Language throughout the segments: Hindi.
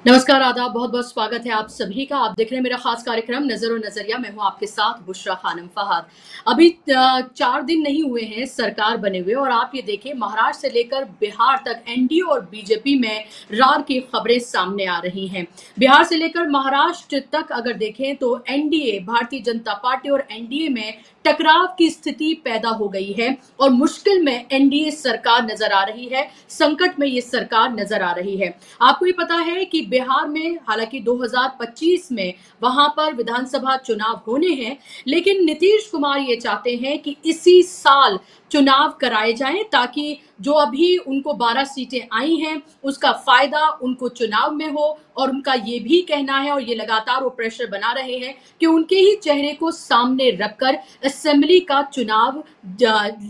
नमस्कार, आदाब, बहुत-बहुत स्वागत है आप सभी का। आप देख रहे हैं मेरा खास कार्यक्रम नज़र और नज़रिया। मैं हूँ आपके साथ बुशरा खानम फहद। अभी 4 दिन नहीं हुए हैं सरकार बने हुए और आप ये देखिए महाराष्ट्र से लेकर बिहार तक एनडीए और बीजेपी में रार की खबरें सामने आ रही हैं। बिहार से लेकर महाराष्ट्र तक अगर देखें तो एनडीए, भारतीय जनता पार्टी और एनडीए में टकराव की स्थिति पैदा हो गई है और मुश्किल में एनडीए सरकार नजर आ रही है, संकट में ये सरकार नजर आ रही है। आपको ये पता है कि बिहार में हालांकि 2025 में वहां पर विधानसभा चुनाव होने हैं, लेकिन नीतीश कुमार ये चाहते हैं कि इसी साल चुनाव कराए जाएं ताकि जो अभी उनको 12 सीटें आई हैं उसका फायदा उनको चुनाव में हो। और उनका ये भी कहना है और ये लगातार वो प्रेशर बना रहे हैं कि उनके ही चेहरे को सामने रखकर असेंबली का चुनाव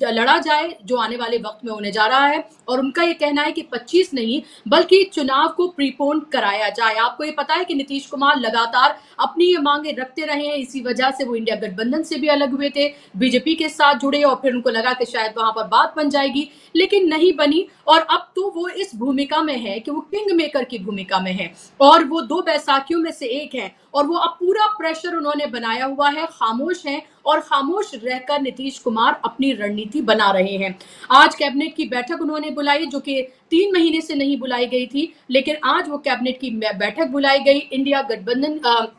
लड़ा जाए जो आने वाले वक्त में होने जा रहा है। और उनका ये कहना है कि 25 नहीं बल्कि चुनाव को प्रीपोन कराया जाए। आपको ये पता है कि नीतीश कुमार लगातार अपनी ये मांगे रखते रहे हैं, इसी वजह से वो इंडिया गठबंधन से भी अलग हुए थे, बीजेपी के साथ जुड़े और फिर उनको लगा कि शायद वहां पर बात बन जाएगी, लेकिन नहीं बनी। और अब तो वो इस भूमिका में है कि वो किंग मेकर की भूमिका में है और वो 2 बैसाखियों में से एक है और वो अब पूरा प्रेशर उन्होंने बनाया हुआ है, खामोश हैं और खामोश रहकर नीतीश कुमार अपनी रणनीति बना रहे हैं। आज कैबिनेट की बैठक उन्होंने बुलाई जो कि 3 महीने से नहीं बुलाई गई थी, लेकिन आज वो कैबिनेट की बैठक बुलाई गई। इंडिया गठबंधन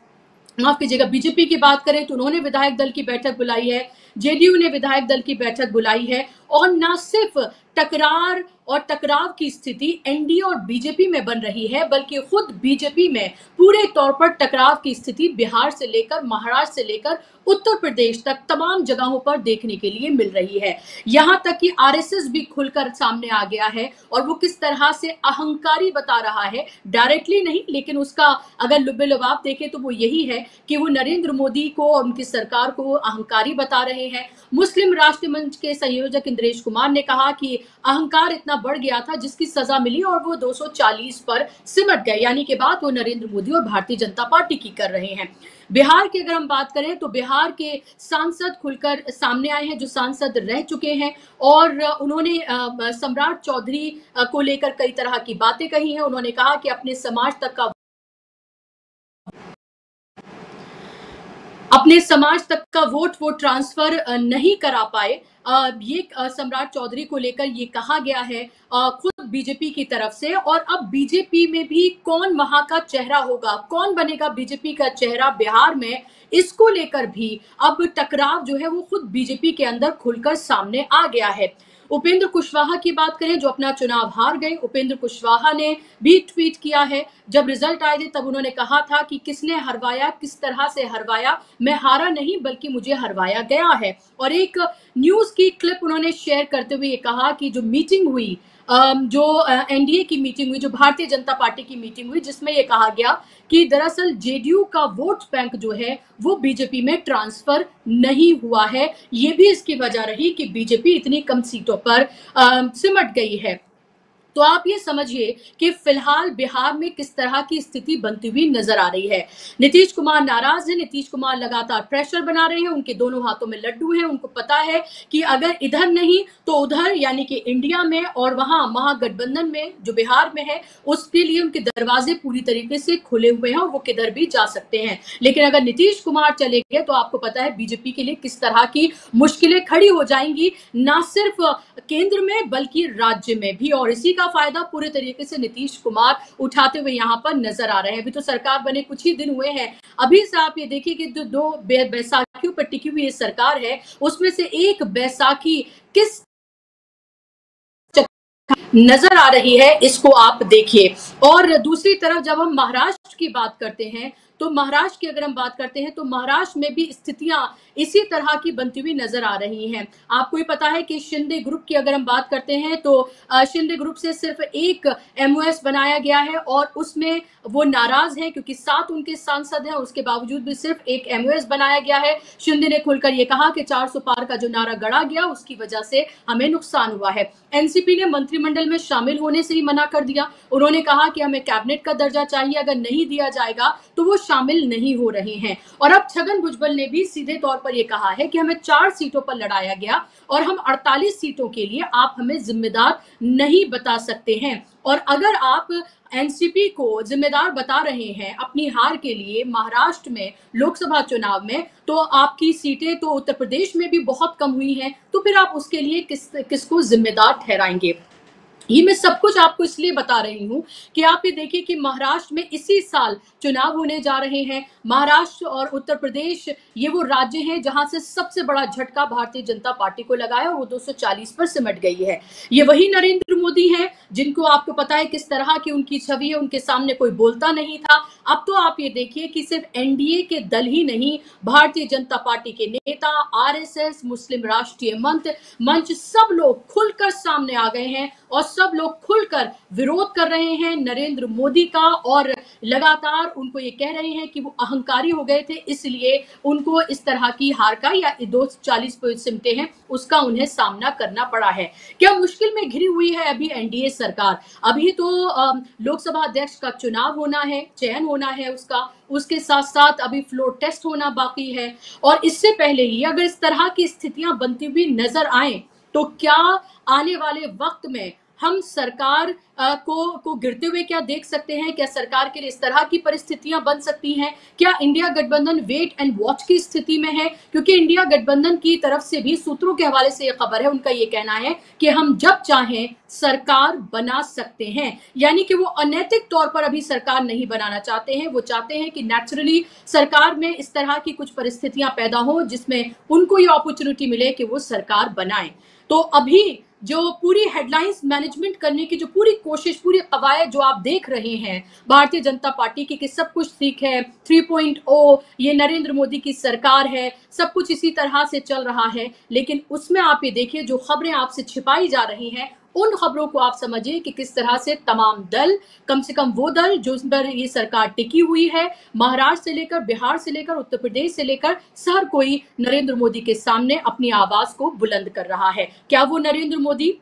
माफ कीजिएगा, बीजेपी की बात करें तो उन्होंने विधायक दल की बैठक बुलाई है, जेडीयू ने विधायक दल की बैठक बुलाई है और न सिर्फ टकरार और टकराव की स्थिति एनडीए और बीजेपी में बन रही है, बल्कि खुद बीजेपी में पूरे तौर पर टकराव की स्थिति बिहार से लेकर महाराष्ट्र से लेकर उत्तर प्रदेश तक तमाम जगहों पर देखने के लिए मिल रही है। यहां तक कि आरएसएस भी खुलकर सामने आ गया है और वो किस तरह से अहंकारी बता रहा है, डायरेक्टली नहीं लेकिन उसका अगर लुबे लुबाब देखें तो वो यही है कि वो नरेंद्र मोदी को और उनकी सरकार को अहंकारी बता रहे हैं। मुस्लिम राष्ट्रीय मंच के संयोजक इंद्रेश कुमार ने कहा कि अहंकार इतना बढ़ गया था जिसकी सजा मिली और वो 240 पर सिमट गए, यानी कि बात वो नरेंद्र मोदी और भारतीय जनता पार्टी की कर रहे हैं। बिहार की अगर हम बात करें तो बिहार के सांसद खुलकर सामने आए हैं, जो सांसद रह चुके हैं और उन्होंने सम्राट चौधरी को लेकर कई तरह की बातें कही हैं। उन्होंने कहा कि अपने समाज तक का वोट वो ट्रांसफर नहीं करा पाए। ये सम्राट चौधरी को लेकर ये कहा गया है खुद बीजेपी की तरफ से। और अब बीजेपी में भी कौन वहां का चेहरा होगा, कौन बनेगा बीजेपी का चेहरा बिहार में, इसको लेकर भी अब टकराव जो है वो खुद बीजेपी के अंदर खुलकर सामने आ गया है। उपेंद्र कुशवाहा की बात करें जो अपना चुनाव हार गए, उपेंद्र कुशवाहा ने भी ट्वीट किया है। जब रिजल्ट आए थे तब उन्होंने कहा था कि किसने हरवाया, किस तरह से हरवाया, मैं हारा नहीं बल्कि मुझे हरवाया गया है। और एक न्यूज की क्लिप उन्होंने शेयर करते हुए ये कहा कि जो मीटिंग हुई, जो एनडीए की मीटिंग हुई, जो भारतीय जनता पार्टी की मीटिंग हुई, जिसमें ये कहा गया कि दरअसल जेडीयू का वोट बैंक जो है वो बीजेपी में ट्रांसफर नहीं हुआ है। ये भी इसकी वजह रही कि बीजेपी इतनी कम सीटों पर सिमट गई है। तो आप ये समझिए कि फिलहाल बिहार में किस तरह की स्थिति बनती हुई नजर आ रही है। नीतीश कुमार नाराज है, नीतीश कुमार लगातार प्रेशर बना रहे हैं, उनके दोनों हाथों में लड्डू हैं। उनको पता है कि अगर इधर नहीं तो उधर, यानी कि इंडिया में और वहां महागठबंधन में जो बिहार में है उसके लिए उनके दरवाजे पूरी तरीके से खुले हुए हैं और वो किधर भी जा सकते हैं। लेकिन अगर नीतीश कुमार चले गए तो आपको पता है बीजेपी के लिए किस तरह की मुश्किलें खड़ी हो जाएंगी, ना सिर्फ केंद्र में बल्कि राज्य में भी। और इसी का फायदा पूरे तरीके से नीतीश कुमार उठाते हुए यहाँ पर नजर आ रहे हैं। अभी तो सरकार बने कुछ ही दिन हुए हैं, अभी से आप ये देखिए कि जो 2 बैसाखियों पर टिकी हुई ये सरकार है उसमें से एक बैसाखी किस नजर आ रही है इसको आप देखिए। और दूसरी तरफ जब हम महाराष्ट्र की बात करते हैं तो महाराष्ट्र की अगर हम बात करते हैं तो महाराष्ट्र में भी स्थितियां इसी तरह की बनती हुई नजर आ रही हैं। आपको ये पता है कि शिंदे ग्रुप की अगर हम बात करते हैं तो शिंदे ग्रुप से सिर्फ एक एमओएस बनाया गया है और उसमें वो नाराज हैं क्योंकि 7 उनके सांसद हैं, उसके बावजूद भी सिर्फ एक एमओएस बनाया गया है। शिंदे ने खुलकर ये कहा कि 400 पार का जो नारा गढ़ा गया उसकी वजह से हमें नुकसान हुआ है। एनसीपी ने मंत्रिमंडल मंत्रिमंडल में शामिल होने से ही मना कर दिया। उन्होंने कहा कि हमें कैबिनेट का दर्जा चाहिए, अगर नहीं दिया जाएगा तो वो शामिल नहीं हो रहे हैं। और अब छगन भुजबल ने भी सीधे तौर पर यह कहा है कि हमें 4 सीटों पर लड़ाया गया और हम 48 सीटों के लिए आप हमें जिम्मेदार नहीं बता सकते हैं। और अगर आप एनसीपी को जिम्मेदार बता रहे हैं अपनी हार के लिए महाराष्ट्र में लोकसभा चुनाव में, तो आपकी सीटें तो उत्तर प्रदेश में भी बहुत कम हुई हैं, तो फिर आप उसके लिए किसको जिम्मेदार ठहराएंगे? ये मैं सब कुछ आपको इसलिए बता रही हूं कि आप ये देखिए कि महाराष्ट्र में इसी साल चुनाव होने जा रहे हैं। महाराष्ट्र और उत्तर प्रदेश ये वो राज्य हैं जहां से सबसे बड़ा झटका भारतीय जनता पार्टी को लगा है और वो 240 पर सिमट गई है। ये वही नरेंद्र मोदी हैं जिनको आपको पता है किस तरह की उनकी छवि है, उनके सामने कोई बोलता नहीं था। अब तो आप ये देखिए कि सिर्फ एनडीए के दल ही नहीं, भारतीय जनता पार्टी के नेता, आरएसएस, मुस्लिम राष्ट्रीय मंच सब लोग खुलकर सामने आ गए हैं और सब लोग खुलकर विरोध कर रहे हैं नरेंद्र मोदी का। और लगातार उनको ये कह रहे हैं कि वो अहंकारी हो गए थे, इसलिए उनको इस तरह की हार का या 240 सिमटे हैं उसका उन्हें सामना करना पड़ा है। क्या मुश्किल में घिरी हुई है अभी एनडीए सरकार? अभी तो लोकसभा अध्यक्ष का चुनाव होना है, चयन होना है उसका, उसके साथ साथ अभी फ्लोर टेस्ट होना बाकी है। और इससे पहले ही अगर इस तरह की स्थितियां बनती हुई नजर आए तो क्या आने वाले वक्त में हम सरकार को गिरते हुए क्या देख सकते हैं? क्या सरकार के लिए इस तरह की परिस्थितियां बन सकती हैं? क्या इंडिया गठबंधन वेट एंड वॉच की स्थिति में है? क्योंकि इंडिया गठबंधन की तरफ से भी सूत्रों के हवाले से यह खबर है, उनका यह कहना है कि हम जब चाहें सरकार बना सकते हैं। यानी कि वो अनैतिक तौर पर अभी सरकार नहीं बनाना चाहते हैं, वो चाहते हैं कि नेचुरली सरकार में इस तरह की कुछ परिस्थितियां पैदा हो जिसमें उनको ये अपॉर्चुनिटी मिले कि वो सरकार बनाएं। तो अभी जो पूरी हेडलाइंस मैनेजमेंट करने की जो पूरी कोशिश, पूरी कवायद जो आप देख रहे हैं भारतीय जनता पार्टी की कि सब कुछ ठीक है, 3.0 ये नरेंद्र मोदी की सरकार है, सब कुछ इसी तरह से चल रहा है, लेकिन उसमें आप ये देखिए जो खबरें आपसे छिपाई जा रही हैं उन खबरों को आप समझिए कि किस तरह से तमाम दल, कम से कम वो दल जो पर ये सरकार टिकी हुई है, महाराष्ट्र से लेकर बिहार से लेकर उत्तर प्रदेश से लेकर हर कोई नरेंद्र मोदी के सामने अपनी आवाज को बुलंद कर रहा है। क्या वो नरेंद्र मोदी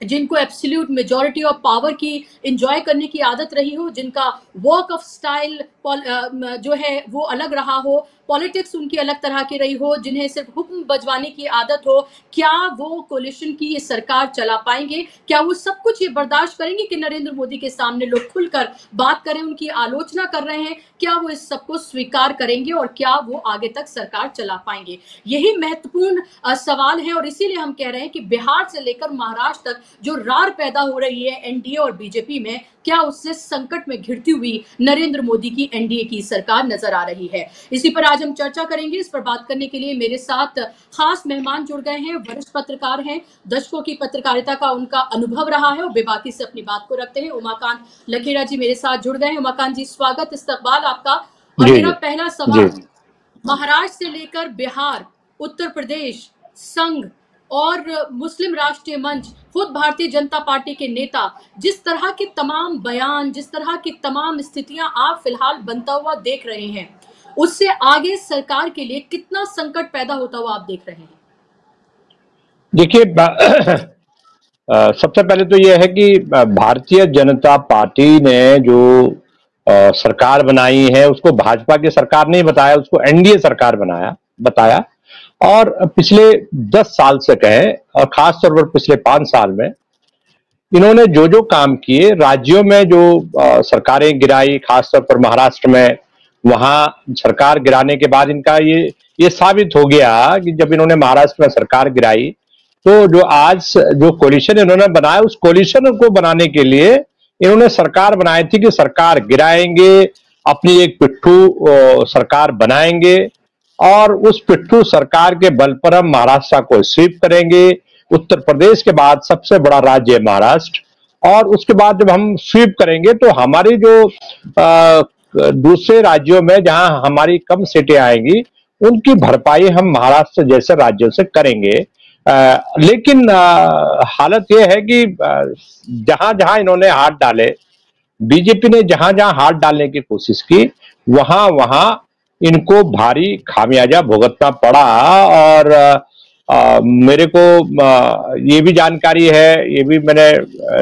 जिनको एब्सोल्यूट मेजॉरिटी ऑफ पावर की एंजॉय करने की आदत रही हो, जिनका वर्क ऑफ स्टाइल जो है वो अलग रहा हो, पॉलिटिक्स उनकी अलग तरह की रही हो, जिन्हें सिर्फ हुक्म बजवाने की आदत हो, क्या वो कोलिशन की ये सरकार चला पाएंगे? क्या वो सब कुछ ये बर्दाश्त करेंगे कि नरेंद्र मोदी के सामने लोग खुलकर बात करें, उनकी आलोचना कर रहे हैं? क्या वो इस सबको स्वीकार करेंगे और क्या वो आगे तक सरकार चला पाएंगे? यही महत्वपूर्ण सवाल है और इसीलिए हम कह रहे हैं कि बिहार से लेकर महाराष्ट्र तक जो रार पैदा हो रही है एनडीए और बीजेपी में, क्या उससे संकट में घिरती हुई नरेंद्र मोदी की एनडीए की सरकार नजर आ रही है? इसी पर आज हम चर्चा करेंगे। इस पर बात करने के लिए मेरे साथ खास मेहमान जुड़ गए हैं, वरिष्ठ पत्रकार हैं, दशकों की पत्रकारिता का उनका अनुभव रहा है और बेबाकी से अपनी बात को रखते हैं। उमाकांत लखेड़ा जी मेरे साथ जुड़ गए हैं। उमाकांत जी स्वागत, इस्तकबाल आपका। और मेरा पहला सवाल, महाराष्ट्र से लेकर बिहार, उत्तर प्रदेश, संघ और मुस्लिम राष्ट्रीय मंच, खुद भारतीय जनता पार्टी के नेता, जिस तरह के तमाम बयान, जिस तरह की तमाम स्थितियां आप फिलहाल बनता हुआ देख रहे हैं, उससे आगे सरकार के लिए कितना संकट पैदा होता हुआ आप देख रहे हैं? देखिए, सबसे पहले तो यह है कि भारतीय जनता पार्टी ने जो सरकार बनाई है उसको भाजपा की सरकार नहीं बताया, उसको एनडीए सरकार बताया। और पिछले 10 साल से कहें और खासतौर पर पिछले 5 साल में इन्होंने जो जो काम किए, राज्यों में जो सरकारें गिराई, खासतौर पर महाराष्ट्र में, वहां सरकार गिराने के बाद इनका ये साबित हो गया कि जब इन्होंने महाराष्ट्र में सरकार गिराई तो जो आज जो कोलिशन इन्होंने बनाया, उस कोलिशन को बनाने के लिए इन्होंने सरकार बनाई थी कि सरकार गिराएंगे, अपनी एक पिट्ठू सरकार बनाएंगे और उस पिट्ठू सरकार के बल पर हम महाराष्ट्र को स्वीप करेंगे। उत्तर प्रदेश के बाद सबसे बड़ा राज्य है महाराष्ट्र, और उसके बाद जब हम स्वीप करेंगे तो हमारी जो दूसरे राज्यों में जहां हमारी कम सीटें आएंगी उनकी भरपाई हम महाराष्ट्र जैसे राज्यों से करेंगे। लेकिन हालत यह है कि जहां जहां इन्होंने हाथ डाले, बीजेपी ने जहां जहां हाथ डालने की कोशिश की, वहां वहां इनको भारी खामियाजा भुगतना पड़ा। और मेरे को ये भी जानकारी है, ये भी मैंने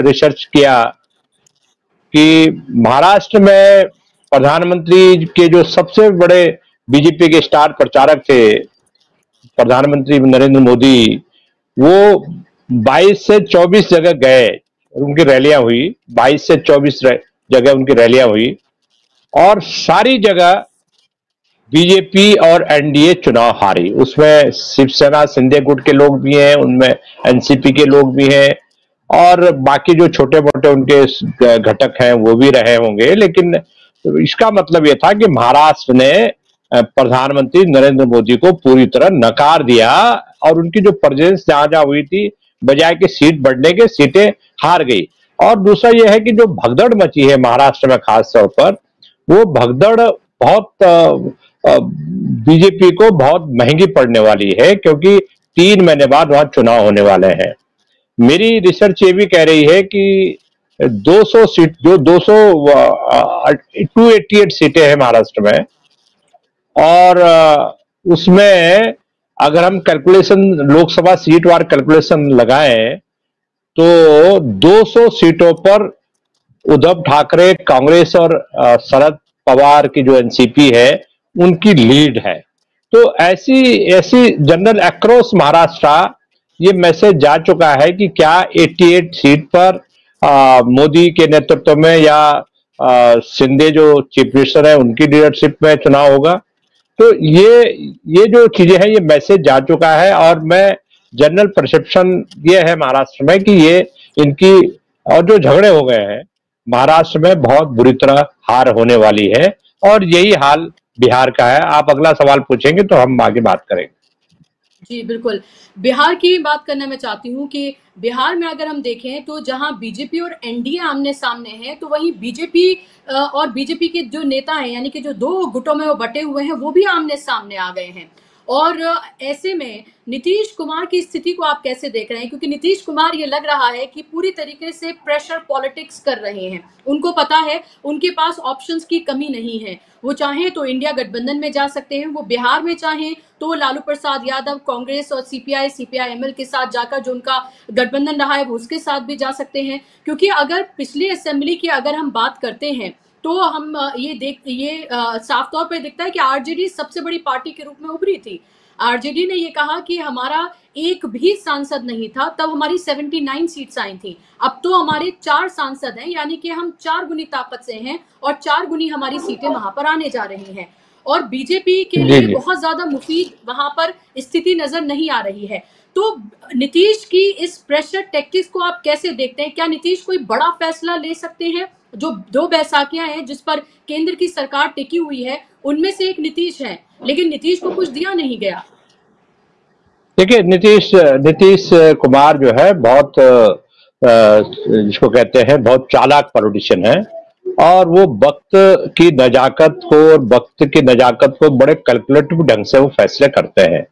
रिसर्च किया कि महाराष्ट्र में प्रधानमंत्री के जो सबसे बड़े बीजेपी के स्टार प्रचारक थे, प्रधानमंत्री नरेंद्र मोदी, वो 22 से 24 जगह गए, उनकी रैलियां हुई, 22 से 24 जगह उनकी रैलियां हुई, और सारी जगह बीजेपी और एनडीए चुनाव हारी। उसमें शिवसेना शिंदे गुट के लोग भी हैं, उनमें एनसीपी के लोग भी हैं, और बाकी जो छोटे मोटे उनके घटक हैं वो भी रहे होंगे। लेकिन इसका मतलब यह था कि महाराष्ट्र ने प्रधानमंत्री नरेंद्र मोदी को पूरी तरह नकार दिया, और उनकी जो प्रेजेंस जहां जहां हुई थी, बजाय कि सीट बढ़ने के, सीटें हार गई। और दूसरा यह है कि जो भगदड़ मची है महाराष्ट्र में खास तौर पर, वो भगदड़ बहुत बीजेपी को बहुत महंगी पड़ने वाली है, क्योंकि 3 महीने बाद वहां चुनाव होने वाले हैं। मेरी रिसर्च ये भी कह रही है कि 200 सीट, जो 288 सीटें हैं महाराष्ट्र में, और उसमें अगर हम कैलकुलेशन, लोकसभा सीट वार कैलकुलेशन लगाएं, तो 200 सीटों पर उद्धव ठाकरे, कांग्रेस और शरद पवार की जो एनसीपी है, उनकी लीड है। तो ऐसी ऐसी जनरल अक्रॉस महाराष्ट्र ये मैसेज जा चुका है कि क्या 88 सीट पर मोदी के नेतृत्व में या शिंदे जो चीफ मिनिस्टर है उनकी लीडरशिप में चुनाव होगा। तो ये जो चीजें हैं, ये मैसेज जा चुका है, और मैं जनरल परसेप्शन ये है महाराष्ट्र में कि ये इनकी, और जो झगड़े हो गए हैं महाराष्ट्र में, बहुत बुरी तरह हार होने वाली है, और यही हाल बिहार का है। आप अगला सवाल पूछेंगे तो हम आगे बात करेंगे। जी बिल्कुल, बिहार की बात करना मैं चाहती हूँ कि बिहार में अगर हम देखें तो जहां बीजेपी और एनडीए आमने सामने हैं, तो वहीं बीजेपी और बीजेपी के जो नेता हैं, यानी कि जो 2 गुटों में वो बटे हुए हैं, वो भी आमने सामने आ गए हैं। और ऐसे में नीतीश कुमार की स्थिति को आप कैसे देख रहे हैं? क्योंकि नीतीश कुमार, ये लग रहा है कि पूरी तरीके से प्रेशर पॉलिटिक्स कर रहे हैं। उनको पता है उनके पास ऑप्शंस की कमी नहीं है। वो चाहें तो इंडिया गठबंधन में जा सकते हैं, वो बिहार में चाहें तो लालू प्रसाद यादव, कांग्रेस और सीपीआई-एमएल के साथ जाकर, जो उनका गठबंधन रहा है, वो उसके साथ भी जा सकते हैं। क्योंकि अगर पिछली असेंबली की अगर हम बात करते हैं, तो हम ये साफ तौर पे दिखता है कि आरजेडी सबसे बड़ी पार्टी के रूप में उभरी थी। आरजेडी ने ये कहा कि हमारा एक भी सांसद नहीं था, तब हमारी 79 सीट्स आई थी। अब तो हमारे 4 सांसद हैं, यानी कि हम 4 गुनी ताकत से हैं, और 4 गुनी हमारी सीटें वहां पर आने जा रही हैं। और बीजेपी के लिए बहुत ज्यादा मुफीद वहां पर स्थिति नजर नहीं आ रही है। तो नीतीश की इस प्रेशर टैक्टिक्स को आप कैसे देखते हैं? क्या नीतीश कोई बड़ा फैसला ले सकते हैं? जो 2 बैसाखियां हैं जिस पर केंद्र की सरकार टिकी हुई है, उनमें से एक नीतीश है, लेकिन नीतीश को कुछ दिया नहीं गया। देखिए, नीतीश कुमार जो है बहुत जिसको कहते हैं बहुत चालाक पॉलिटिशियन है, और वो वक्त की नजाकत को और वक्त की नजाकत को बड़े कैलकुलेटिव ढंग से वो फैसले करते हैं।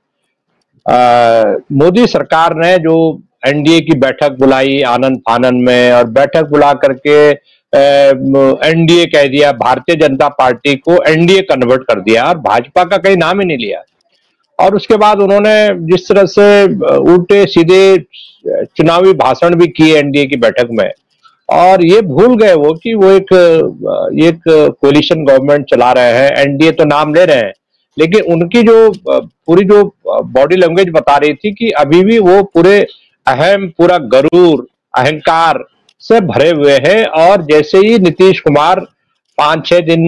मोदी सरकार ने जो एनडीए की बैठक बुलाई आनंद फानन में, और बैठक बुला करके एनडीए कह दिया, भारतीय जनता पार्टी को एनडीए कन्वर्ट कर दिया, और भाजपा का कहीं नाम ही नहीं लिया। और उसके बाद उन्होंने जिस तरह से उल्टे सीधे चुनावी भाषण भी किए एनडीए की बैठक में, और ये भूल गए वो कि वो एक कोलिशन गवर्नमेंट चला रहे हैं। एनडीए तो नाम ले रहे हैं, लेकिन उनकी जो पूरी जो बॉडी लैंग्वेज बता रही थी कि अभी भी वो पूरा गरूर, अहंकार से भरे हुए हैं। और जैसे ही नीतीश कुमार 5-6 दिन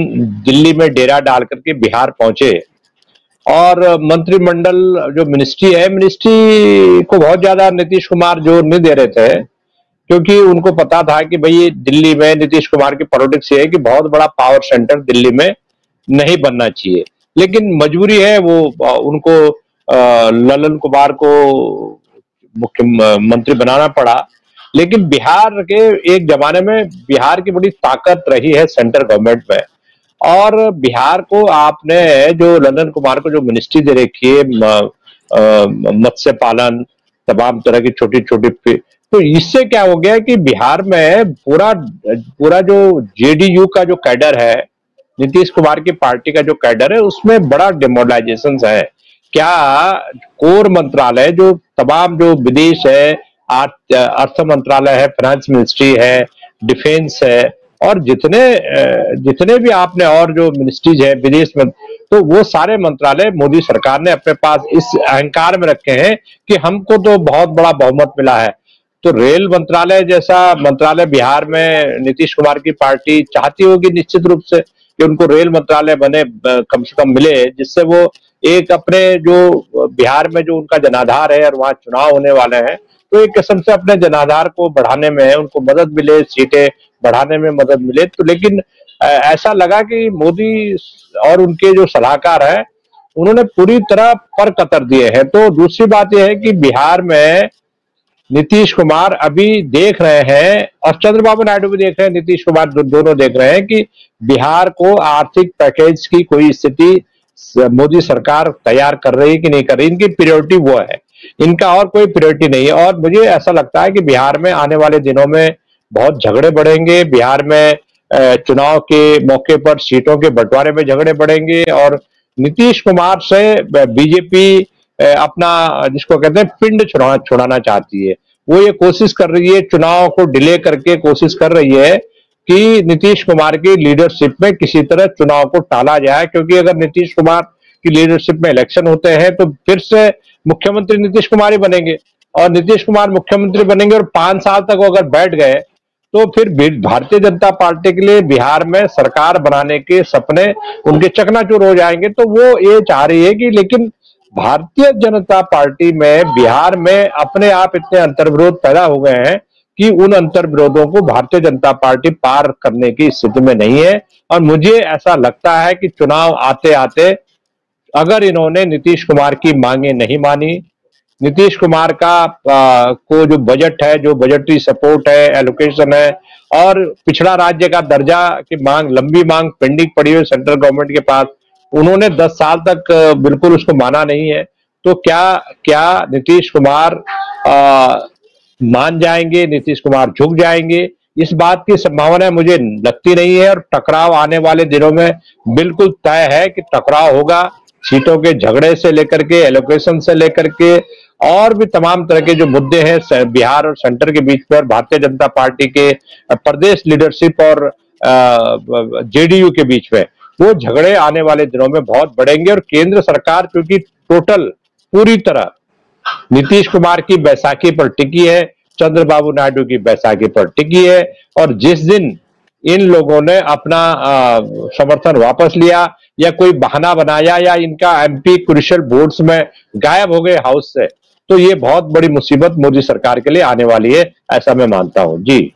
दिल्ली में डेरा डाल करके बिहार पहुंचे, और मंत्रिमंडल जो मिनिस्ट्री है, मिनिस्ट्री को बहुत ज्यादा नीतीश कुमार जोर नहीं दे रहे थे, क्योंकि उनको पता था कि भाई दिल्ली में नीतीश कुमार की पॉलिटिक्स ये है कि बहुत बड़ा पावर सेंटर दिल्ली में नहीं बनना चाहिए। लेकिन मजबूरी है, वो उनको ललन कुमार को मुख्यमंत्री बनाना पड़ा। लेकिन बिहार के एक जमाने में बिहार की बड़ी ताकत रही है सेंट्रल गवर्नमेंट में, और बिहार को आपने जो ललन कुमार को जो मिनिस्ट्री दे रखी है, मत्स्य पालन, तमाम तरह की छोटी छोटी, तो इससे क्या हो गया कि बिहार में पूरा जो जेडीयू का जो कैडर है, नीतीश कुमार की पार्टी का जो कैडर है, उसमें बड़ा डिमोरलाइजेशन है। क्या कोर मंत्रालय जो तमाम जो विदेश है, अर्थ मंत्रालय है, फाइनेंस मिनिस्ट्री है, डिफेंस है, और जितने भी आपने और जो मिनिस्ट्रीज है विदेश में, तो वो सारे मंत्रालय मोदी सरकार ने अपने पास इस अहंकार में रखे हैं कि हमको तो बहुत बड़ा बहुमत मिला है। तो रेल मंत्रालय जैसा मंत्रालय बिहार में नीतीश कुमार की पार्टी चाहती होगी निश्चित रूप से कि उनको रेल मंत्रालय बने, कम से कम मिले, जिससे वो एक अपने जो बिहार में जो उनका जनाधार है और वहां चुनाव होने वाले हैं, तो एक किस्म से अपने जनाधार को बढ़ाने में उनको मदद मिले, सीटें बढ़ाने में मदद मिले। तो लेकिन ऐसा लगा कि मोदी और उनके जो सलाहकार हैं उन्होंने पूरी तरह पर कतर दिए हैं। तो दूसरी बात यह है कि बिहार में नीतीश कुमार अभी देख रहे हैं और चंद्रबाबू नायडू भी देख रहे हैं, नीतीश कुमार दोनों देख रहे हैं कि बिहार को आर्थिक पैकेज की कोई स्थिति मोदी सरकार तैयार कर रही है कि नहीं कर रही। इनकी प्रायोरिटी वो है, इनका और कोई प्रायोरिटी नहीं है। और मुझे ऐसा लगता है कि बिहार में आने वाले दिनों में बहुत झगड़े बढ़ेंगे। बिहार में चुनाव के मौके पर सीटों के बंटवारे में झगड़े बढ़ेंगे और नीतीश कुमार से बीजेपी अपना जिसको कहते हैं पिंड छुड़ाना चाहती है। वो ये कोशिश कर रही है, चुनाव को डिले करके कोशिश कर रही है कि नीतीश कुमार की लीडरशिप में किसी तरह चुनाव को टाला जाए, क्योंकि अगर नीतीश कुमार की लीडरशिप में इलेक्शन होते हैं तो फिर से मुख्यमंत्री नीतीश कुमार ही बनेंगे, और नीतीश कुमार मुख्यमंत्री बनेंगे और 5 साल तक वो अगर बैठ गए तो फिर भारतीय जनता पार्टी के लिए बिहार में सरकार बनाने के सपने उनके चकनाचूर हो जाएंगे। तो वो ये चाह रही है कि, लेकिन भारतीय जनता पार्टी में बिहार में अपने आप इतने अंतर्विरोध पैदा हो गए हैं कि उन अंतर्विरोधों को भारतीय जनता पार्टी पार करने की स्थिति में नहीं है। और मुझे ऐसा लगता है कि चुनाव आते आते अगर इन्होंने नीतीश कुमार की मांगे नहीं मानी, नीतीश कुमार को जो बजट है, जो बजटरी सपोर्ट है, एलोकेशन है, और पिछड़ा राज्य का दर्जा की मांग, लंबी मांग पेंडिंग पड़ी हुई सेंट्रल गवर्नमेंट के पास, उन्होंने 10 साल तक बिल्कुल उसको माना नहीं है, तो क्या नीतीश कुमार मान जाएंगे, नीतीश कुमार झुक जाएंगे? इस बात की संभावना मुझे लगती नहीं है। और टकराव आने वाले दिनों में बिल्कुल तय है कि टकराव होगा, सीटों के झगड़े से लेकर के, एलोकेशन से लेकर के, और भी तमाम तरह के जो मुद्दे हैं बिहार और सेंटर के बीच में, भारतीय जनता पार्टी के प्रदेश लीडरशिप और जेडीयू के बीच में, वो झगड़े आने वाले दिनों में बहुत बढ़ेंगे। और केंद्र सरकार क्योंकि टोटल पूरी तरह नीतीश कुमार की बैसाखी पर टिकी है, चंद्रबाबू नायडू की बैसाखी पर टिकी है, और जिस दिन इन लोगों ने अपना समर्थन वापस लिया या कोई बहाना बनाया या इनका एमपी क्रूशियल वोट्स में गायब हो गए हाउस से, तो ये बहुत बड़ी मुसीबत मोदी सरकार के लिए आने वाली है, ऐसा मैं मानता हूं। जी,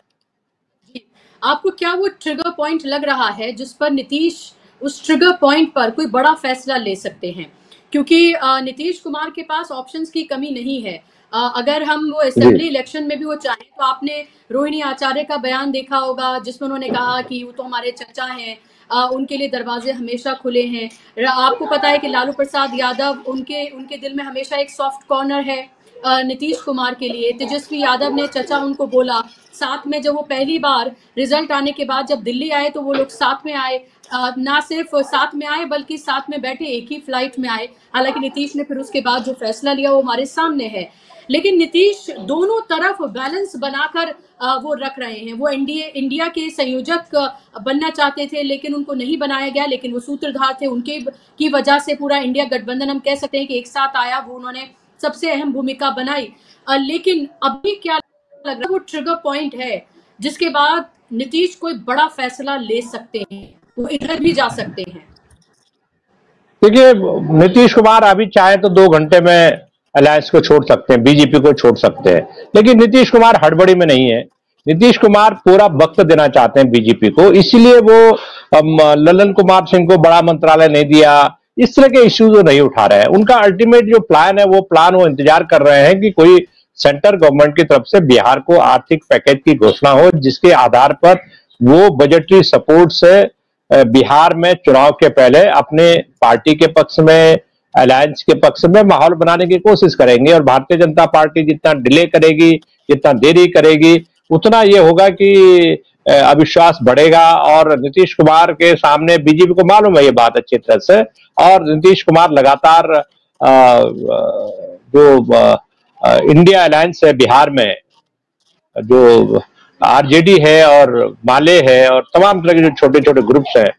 आपको क्या वो ट्रिगर पॉइंट लग रहा है जिस पर नीतीश उस ट्रिगर पॉइंट पर कोई बड़ा फैसला ले सकते हैं? क्योंकि नीतीश कुमार के पास ऑप्शंस की कमी नहीं है। अगर हम वो असेंबली इलेक्शन में भी वो चाहें तो आपने रोहिणी आचार्य का बयान देखा होगा जिसमें उन्होंने कहा कि वो तो हमारे चचा हैं, उनके लिए दरवाजे हमेशा खुले हैं। आपको पता है कि लालू प्रसाद यादव उनके दिल में हमेशा एक सॉफ्ट कॉर्नर है नीतीश कुमार के लिए। तेजस्वी यादव ने चचा उनको बोला, साथ में जब वो पहली बार रिजल्ट आने के बाद जब दिल्ली आए तो वो लोग साथ में आए, ना सिर्फ साथ में आए बल्कि साथ में बैठे एक ही फ्लाइट में आए। हालांकि नीतीश ने फिर उसके बाद जो फैसला लिया वो हमारे सामने है, लेकिन नीतीश दोनों तरफ बैलेंस बनाकर वो रख रहे हैं। वो इंडिया के संयोजक बनना चाहते थे लेकिन उनको नहीं बनाया गया, लेकिन वो सूत्रधार थे, उनके की वजह से पूरा इंडिया गठबंधन हम कह सकते हैं कि एक साथ आया, वो उन्होंने सबसे अहम भूमिका बनाई। लेकिन अभी क्या लग रहा है वो ट्रिगर पॉइंट है जिसके बाद नीतीश कोई बड़ा फैसला ले सकते हैं, वो इधर भी जा सकते हैं। देखिए, नीतीश कुमार अभी चाहे तो 2 घंटे में अलायंस को छोड़ सकते हैं, बीजेपी को छोड़ सकते हैं, लेकिन नीतीश कुमार हड़बड़ी में नहीं है। नीतीश कुमार पूरा वक्त देना चाहते हैं बीजेपी को, इसलिए वो ललन कुमार सिंह को बड़ा मंत्रालय नहीं दिया, इस तरह के इश्यूज वो नहीं उठा रहे हैं। उनका अल्टीमेट जो प्लान है वो इंतजार कर रहे हैं कि कोई सेंट्रल गवर्नमेंट की तरफ से बिहार को आर्थिक पैकेज की घोषणा हो, जिसके आधार पर वो बजटरी सपोर्ट से बिहार में चुनाव के पहले अपने पार्टी के पक्ष में, अलायंस के पक्ष में माहौल बनाने की कोशिश करेंगे। और भारतीय जनता पार्टी जितना डिले करेगी, जितना देरी करेगी, उतना ये होगा कि अविश्वास बढ़ेगा। और नीतीश कुमार के सामने बीजेपी को मालूम है ये बात अच्छी तरह से, और नीतीश कुमार लगातार जो इंडिया अलायंस है बिहार में, जो आरजेडी है और माले है और तमाम तरह के जो छोटे छोटे ग्रुप्स हैं,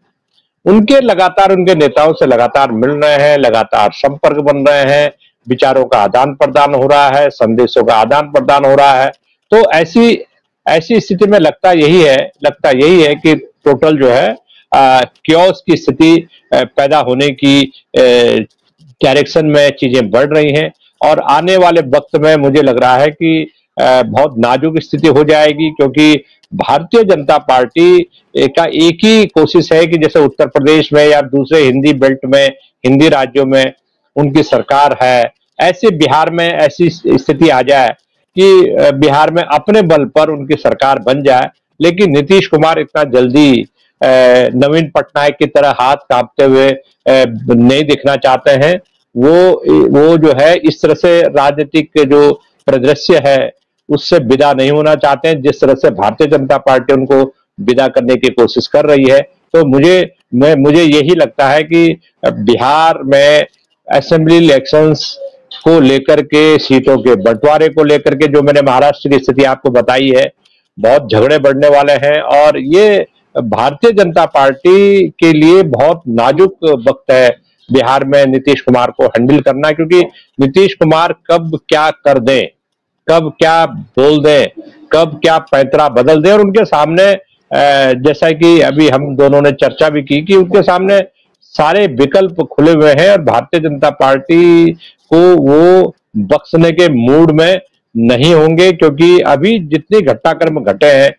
उनके लगातार उनके नेताओं से लगातार मिल रहे हैं, लगातार संपर्क बन रहे हैं, विचारों का आदान प्रदान हो रहा है, संदेशों का आदान प्रदान हो रहा है। तो ऐसी ऐसी स्थिति में लगता यही है कि टोटल जो है क्योस की स्थिति पैदा होने की डायरेक्शन में चीजें बढ़ रही हैं और आने वाले वक्त में मुझे लग रहा है कि बहुत नाजुक स्थिति हो जाएगी, क्योंकि भारतीय जनता पार्टी का एक ही कोशिश है कि जैसे उत्तर प्रदेश में या दूसरे हिंदी बेल्ट में, हिंदी राज्यों में उनकी सरकार है, ऐसे बिहार में ऐसी स्थिति आ जाए कि बिहार में अपने बल पर उनकी सरकार बन जाए। लेकिन नीतीश कुमार इतना जल्दी नवीन पटनायक की तरह हाथ कांपते हुए नहीं दिखना चाहते हैं। वो जो है इस तरह से राजनीतिक जो परिदृश्य है उससे विदा नहीं होना चाहते हैं, जिस तरह से भारतीय जनता पार्टी उनको विदा करने की कोशिश कर रही है। तो मुझे यही लगता है कि बिहार में असेंबली इलेक्शंस को लेकर के, सीटों के बंटवारे को लेकर के, जो मैंने महाराष्ट्र की स्थिति आपको बताई है, बहुत झगड़े बढ़ने वाले हैं और ये भारतीय जनता पार्टी के लिए बहुत नाजुक वक्त है बिहार में नीतीश कुमार को हैंडल करना, क्योंकि नीतीश कुमार कब क्या कर दें, कब क्या बोल दें, कब क्या पैंतरा बदल दें। और उनके सामने जैसा कि अभी हम दोनों ने चर्चा भी की कि उनके सामने सारे विकल्प खुले हुए हैं और भारतीय जनता पार्टी को वो बख्शने के मूड में नहीं होंगे, क्योंकि अभी जितने घटनाक्रम घटे हैं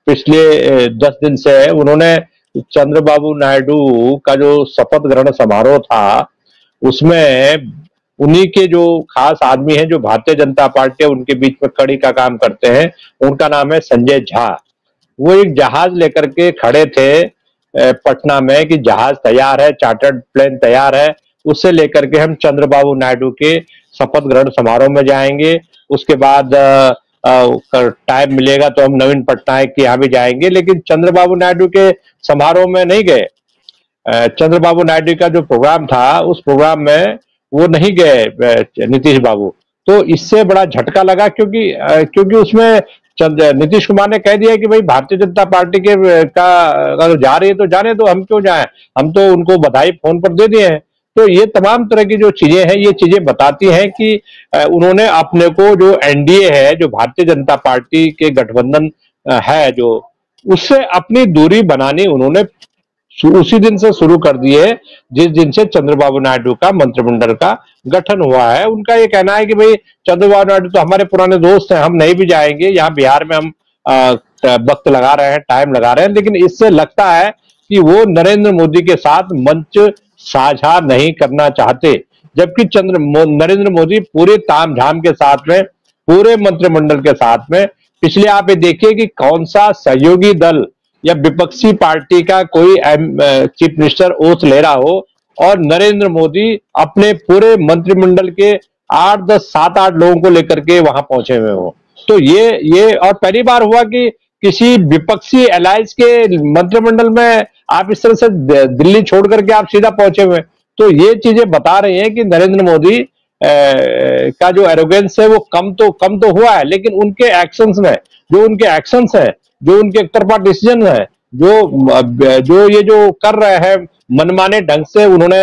पिछले 10 दिन से, उन्होंने चंद्रबाबू नायडू का जो शपथ ग्रहण समारोह था उसमें उन्हीं के जो खास आदमी हैं जो भारतीय जनता पार्टी है उनके बीच में कड़ी का काम करते हैं, उनका नाम है संजय झा। वो एक जहाज लेकर के खड़े थे पटना में कि जहाज तैयार है, चार्टर्ड प्लेन तैयार है, उससे लेकर के हम चंद्रबाबू नायडू के शपथ ग्रहण समारोह में जाएंगे, उसके बाद टाइम मिलेगा तो हम नवीन पटनायक के यहाँ भी जाएंगे। लेकिन चंद्रबाबू नायडू के समारोह में नहीं गए। चंद्रबाबू नायडू का जो प्रोग्राम था उस प्रोग्राम में वो नहीं गए नीतीश बाबू। तो इससे बड़ा झटका लगा, क्योंकि उसमें नीतीश कुमार ने कह दिया कि भाई भारतीय जनता पार्टी के का अगर जा रही है तो जाने दो, हम क्यों जाएं, हम तो उनको बधाई फोन पर दे दिए हैं। तो ये तमाम तरह की जो चीजें हैं, ये चीजें बताती हैं कि उन्होंने अपने को, जो एनडीए है, जो भारतीय जनता पार्टी के गठबंधन है, जो उससे अपनी दूरी बनानी उन्होंने उसी दिन से शुरू कर दी है जिस दिन से चंद्रबाबू नायडू का मंत्रिमंडल का गठन हुआ है। उनका ये कहना है कि भाई चंद्रबाबू नायडू तो हमारे पुराने दोस्त हैं, हम नहीं भी जाएंगे, यहाँ बिहार में हम वक्त लगा रहे हैं, टाइम लगा रहे हैं। लेकिन इससे लगता है कि वो नरेंद्र मोदी के साथ मंच साझा नहीं करना चाहते, जबकि नरेंद्र मोदी पूरे तामझाम के साथ में, पूरे मंत्रिमंडल के साथ में, पिछले आप ये देखिए कि कौन सा सहयोगी दल या विपक्षी पार्टी का कोई चीफ मिनिस्टर ओथ ले रहा हो और नरेंद्र मोदी अपने पूरे मंत्रिमंडल के 8-10, 7-8 लोगों को लेकर के वहां पहुंचे हुए हो। तो ये और पहली बार हुआ कि किसी विपक्षी अलायंस के मंत्रिमंडल में आप इस तरह से दिल्ली छोड़ करके आप सीधा पहुंचे हुए। तो ये चीजें बता रही हैं कि नरेंद्र मोदी का जो एरोगेंस है वो कम तो हुआ है, लेकिन उनके एक्शंस में, जो उनके एक्शंस है, जो उनके एक तरफा डिसीजन है, जो ये जो कर रहे हैं मनमाने ढंग से, उन्होंने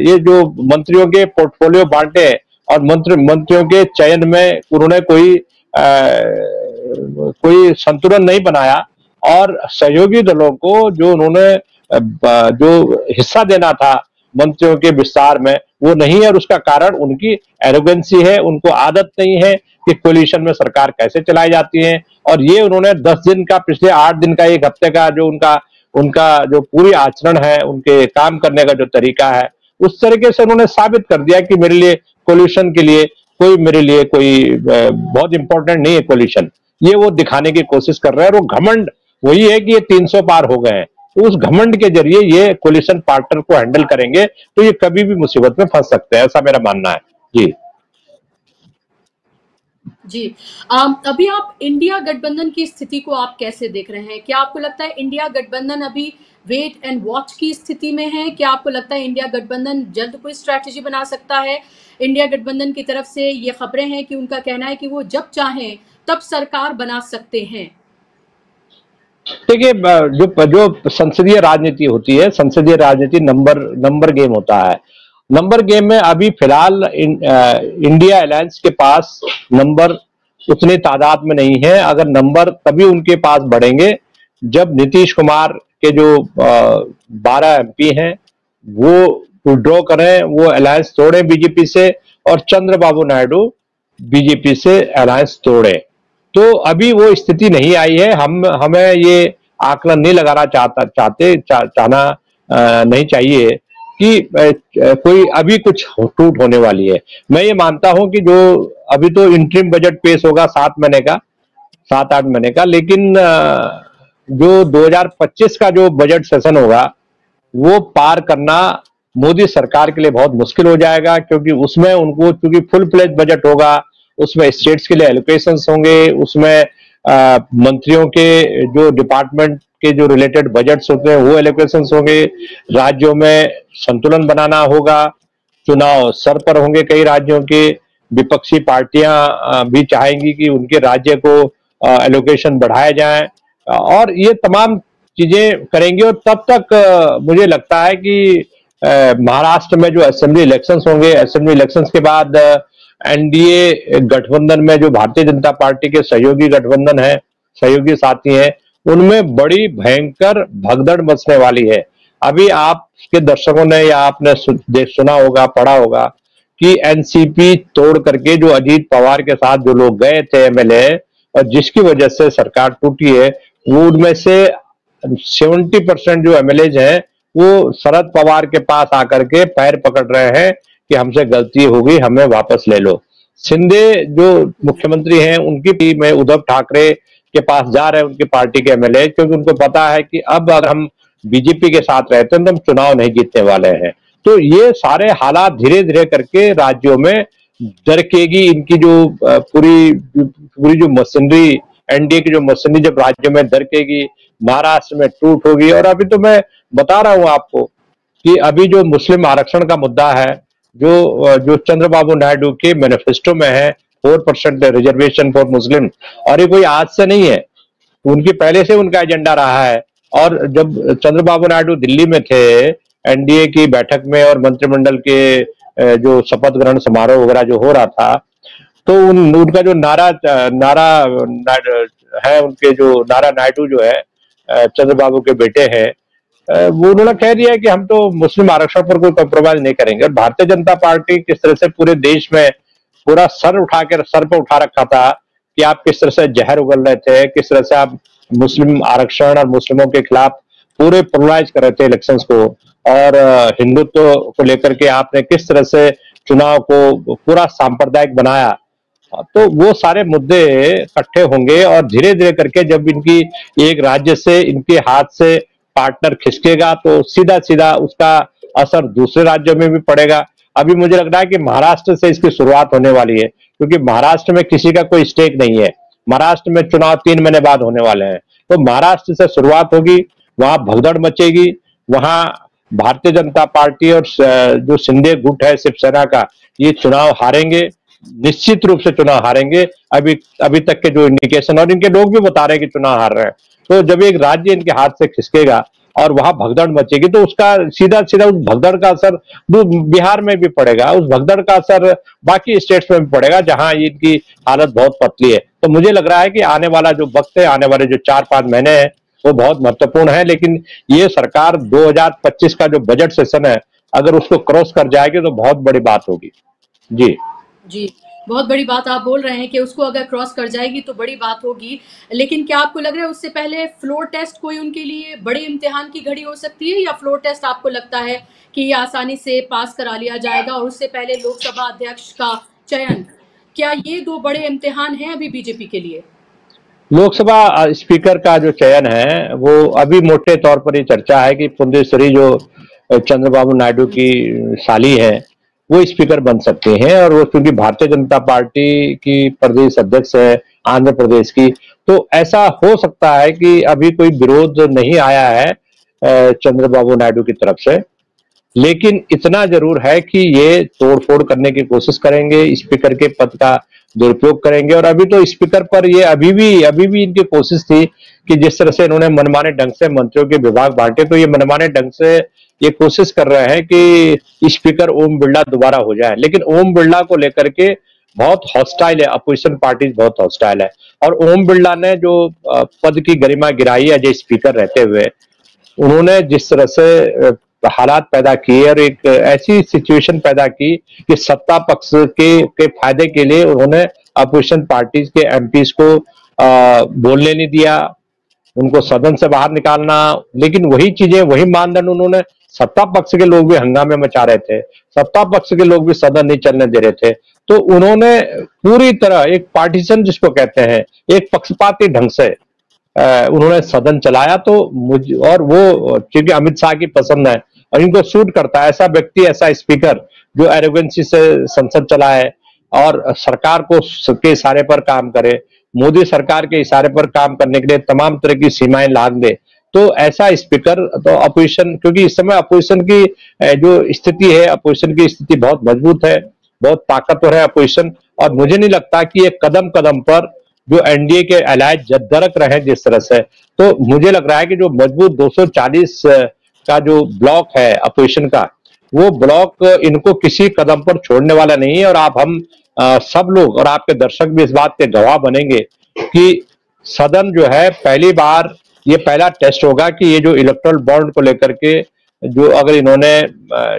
ये जो मंत्रियों के पोर्टफोलियो बांटे और मंत्रियों के चयन में उन्होंने कोई संतुलन नहीं बनाया और सहयोगी दलों को जो उन्होंने जो हिस्सा देना था मंत्रियों के विस्तार में वो नहीं है, और उसका कारण उनकी एरोगेंसी है। उनको आदत नहीं है कि कोलिशन में सरकार कैसे चलाई जाती है, और ये उन्होंने 10 दिन का, पिछले 8 दिन का, 1 हफ्ते का जो उनका जो पूरी आचरण है, उनके काम करने का जो तरीका है, उस तरीके से उन्होंने साबित कर दिया कि मेरे लिए कोलिशन के लिए मेरे लिए कोई बहुत इंपॉर्टेंट नहीं है कोलिशन। ये वो दिखाने की कोशिश कर रहे हैं, और वो घमंड वही है कि ये 300 पार हो गए हैं। तो उस घमंड के जरिए ये कोलिशन पार्टनर को हैंडल करेंगे तो ये कभी भी मुसीबत में फंस सकते हैं, ऐसा मेरा मानना है। जी। जी। अभी आप इंडिया गठबंधन की स्थिति को आप कैसे देख रहे हैं? क्या आपको लगता है इंडिया गठबंधन अभी वेट एंड वॉच की स्थिति में है? क्या आपको लगता है इंडिया गठबंधन जल्द कोई स्ट्रैटेजी बना सकता है? इंडिया गठबंधन की तरफ से ये खबरें हैं कि उनका कहना है कि वो जब चाहें तब सरकार बना सकते हैं। देखिए, जो जो संसदीय राजनीति होती है, संसदीय राजनीति नंबर नंबर गेम होता है। नंबर गेम में अभी फिलहाल इंडिया अलायंस के पास नंबर उतनी तादाद में नहीं है। अगर नंबर तभी उनके पास बढ़ेंगे जब नीतीश कुमार के जो 12 MP हैं वो विड्रॉ करें, वो अलायंस तोड़े बीजेपी से, और चंद्रबाबू नायडू बीजेपी से अलायंस तोड़े। तो अभी वो स्थिति नहीं आई है। हमें ये आकलन नहीं लगाना चाहना नहीं चाहिए कि कोई अभी कुछ टूट होने वाली है। मैं ये मानता हूं कि जो अभी तो इंटरिम बजट पेश होगा 7 महीने का, 7-8 महीने का, लेकिन जो 2025 का जो बजट सेशन होगा वो पार करना मोदी सरकार के लिए बहुत मुश्किल हो जाएगा, क्योंकि उसमें उनको, क्योंकि फुल फ्लेज बजट होगा, उसमें स्टेट्स के लिए एलोकेशंस होंगे, उसमें मंत्रियों के जो डिपार्टमेंट के जो रिलेटेड बजट्स होते हैं वो एलोकेशंस होंगे, राज्यों में संतुलन बनाना होगा, चुनाव सर पर होंगे कई राज्यों के, विपक्षी पार्टियां भी चाहेंगी कि उनके राज्य को एलोकेशन बढ़ाया जाए, और ये तमाम चीजें करेंगे। और तब तक मुझे लगता है कि महाराष्ट्र में जो असेंबली इलेक्शंस होंगे, असेंबली इलेक्शंस के बाद एनडीए गठबंधन में जो भारतीय जनता पार्टी के सहयोगी गठबंधन है, सहयोगी साथी हैं, उनमें बड़ी भयंकर भगदड़ मचने वाली है। अभी आपके दर्शकों ने या आपने सुना होगा, पढ़ा होगा कि एनसीपी तोड़ करके जो अजीत पवार के साथ जो लोग गए थे एमएलए, और जिसकी वजह से सरकार टूटी है, वो उनमें से 70% जो एमएलए हैं वो शरद पवार के पास आकर के पैर पकड़ रहे हैं कि हमसे गलती हो गई, हमें वापस ले लो। शिंदे जो मुख्यमंत्री हैं उनकी टीम में उद्धव ठाकरे के पास जा रहे हैं, उनकी पार्टी के एमएलए, क्योंकि उनको पता है कि अब अगर हम बीजेपी के साथ रहते हैं तो हम चुनाव नहीं जीतने वाले हैं। तो ये सारे हालात धीरे धीरे करके राज्यों में दरकेगी, इनकी जो पूरी पूरी जो मशीनरी, एनडीए की जो मशीनरी जब राज्यों में दरकेगी, महाराष्ट्र में टूट होगी। और अभी तो मैं बता रहा हूं आपको कि अभी जो मुस्लिम आरक्षण का मुद्दा है, जो जो चंद्रबाबू नायडू के मैनिफेस्टो में है, 4% रिजर्वेशन फॉर मुस्लिम, और ये कोई आज से नहीं है, उनकी पहले से उनका एजेंडा रहा है। और जब चंद्रबाबू नायडू दिल्ली में थे एनडीए की बैठक में और मंत्रिमंडल के जो शपथ ग्रहण समारोह वगैरह जो हो रहा था, तो उनका जो नारा नारा है, उनके जो नारा नायडू जो है, चंद्रबाबू के बेटे हैं, वो उन्होंने कह दिया है कि हम तो मुस्लिम आरक्षण पर कोई कॉम्प्रोमाइज नहीं करेंगे। और भारतीय जनता पार्टी किस तरह से पूरे देश में पूरा सर पर उठा रखा था कि आप किस तरह से जहर उगल रहे थे, किस तरह से आप मुस्लिम आरक्षण और मुस्लिमों के खिलाफ पूरे पोलराइज कर रहे थे इलेक्शंस को, और हिंदुत्व को लेकर के आपने किस तरह से चुनाव को पूरा सांप्रदायिक बनाया। तो वो सारे मुद्दे इकट्ठे होंगे, और धीरे धीरे करके जब इनकी एक राज्य से, इनके हाथ से पार्टनर खिसकेगा तो सीधा सीधा उसका असर दूसरे राज्यों में भी पड़ेगा। अभी मुझे लग रहा है कि महाराष्ट्र से इसकी शुरुआत होने वाली है, क्योंकि महाराष्ट्र में किसी का कोई स्टेक नहीं है। महाराष्ट्र में चुनाव 3 महीने बाद होने वाले हैं, तो महाराष्ट्र से शुरुआत होगी, वहां भगदड़ मचेगी, वहां भारतीय जनता पार्टी और जो शिंदे गुट है शिवसेना का, ये चुनाव हारेंगे, निश्चित रूप से चुनाव हारेंगे। अभी अभी तक के जो इंडिकेशन, और इनके लोग भी बता रहे हैं कि चुनाव हार रहे हैं। तो जब एक राज्य इनके हाथ से खिसकेगा और वहां भगदड़ मचेगी, तो उसका सीधा सीधा उस भगदड़ का असर बिहार में भी पड़ेगा, उस भगदड़ का असर बाकी स्टेट्स में भी पड़ेगा जहां इनकी हालत बहुत पतली है। तो मुझे लग रहा है कि आने वाला जो वक्त है, आने वाले जो 4-5 महीने हैं, वो बहुत महत्वपूर्ण है। लेकिन ये सरकार 2025 का जो बजट सेशन है, अगर उसको क्रॉस कर जाएगी तो बहुत बड़ी बात होगी। जी जी, बहुत बड़ी बात आप बोल रहे हैं कि उसको अगर क्रॉस कर जाएगी तो बड़ी बात होगी। लेकिन क्या आपको लग रहा है उससे पहले फ्लोर टेस्ट कोई उनके लिए बड़े इम्तिहान की घड़ी हो सकती है, या फ्लोर टेस्ट आपको लगता है कि ये आसानी से पास करा लिया जाएगा, और उससे पहले लोकसभा अध्यक्ष का चयन, क्या ये 2 बड़े इम्तिहान हैं अभी बीजेपी के लिए? लोकसभा स्पीकर का जो चयन है वो अभी मोटे तौर पर ये चर्चा है कि पुंडेश्वरी जो चंद्रबाबू नायडू की साली है, वो स्पीकर बन सकते हैं। और वो क्योंकि भारतीय जनता पार्टी की प्रदेश अध्यक्ष है आंध्र प्रदेश की, तो ऐसा हो सकता है कि अभी कोई विरोध नहीं आया है चंद्रबाबू नायडू की तरफ से। लेकिन इतना जरूर है कि ये तोड़फोड़ करने की कोशिश करेंगे, स्पीकर के पद का दुरुपयोग करेंगे। और अभी तो स्पीकर पर ये अभी भी इनकी कोशिश थी कि जिस तरह से इन्होंने मनमाने ढंग से मंत्रियों के विभाग बांटे, तो ये मनमाने ढंग से ये कोशिश कर रहे हैं कि स्पीकर ओम बिरला दोबारा हो जाए। लेकिन ओम बिरला को लेकर के बहुत हॉस्टाइल है, अपोजिशन पार्टी बहुत हॉस्टाइल है। और ओम बिरला ने जो पद की गरिमा गिराई है जो स्पीकर रहते हुए, उन्होंने जिस तरह से हालात पैदा किए और एक ऐसी सिचुएशन पैदा की कि सत्ता पक्ष के फायदे के लिए उन्होंने अपोजिशन पार्टीज के एमपीज को बोलने नहीं दिया, उनको सदन से बाहर निकालना। लेकिन वही चीजें, वही मानदंड उन्होंने, सत्ता पक्ष के लोग भी हंगामे मचा रहे थे, सत्ता पक्ष के लोग भी सदन नहीं चलने दे रहे थे। तो उन्होंने पूरी तरह एक पार्टीशन जिसको कहते हैं, एक पक्षपाती ढंग से उन्होंने सदन चलाया। तो और वो क्योंकि अमित शाह की पसंद है और इनको सूट करता है ऐसा व्यक्ति, ऐसा स्पीकर जो एरोगेंसी से संसद चलाए और सरकार को के इशारे पर काम करे, मोदी सरकार के इशारे पर काम करने के लिए तमाम तरह की सीमाएं लाद दे। तो ऐसा स्पीकर, तो अपोजिशन, क्योंकि इस समय अपोजिशन की जो स्थिति है, अपोजिशन की स्थिति बहुत मजबूत है, बहुत ताकतवर है अपोजिशन। और मुझे नहीं लगता कि एक कदम कदम पर जो एनडीए के अलायंस दरक रहे हैं जिस तरह से, तो मुझे लग रहा है कि जो मजबूत 240 का जो ब्लॉक है अपोजिशन का, वो ब्लॉक इनको किसी कदम पर छोड़ने वाला नहीं है। और हम सब लोग और आपके दर्शक भी इस बात के गवाह बनेंगे कि सदन जो है पहली बार, ये पहला टेस्ट होगा कि ये जो इलेक्टोरल बॉन्ड को लेकर के जो अगर इन्होंने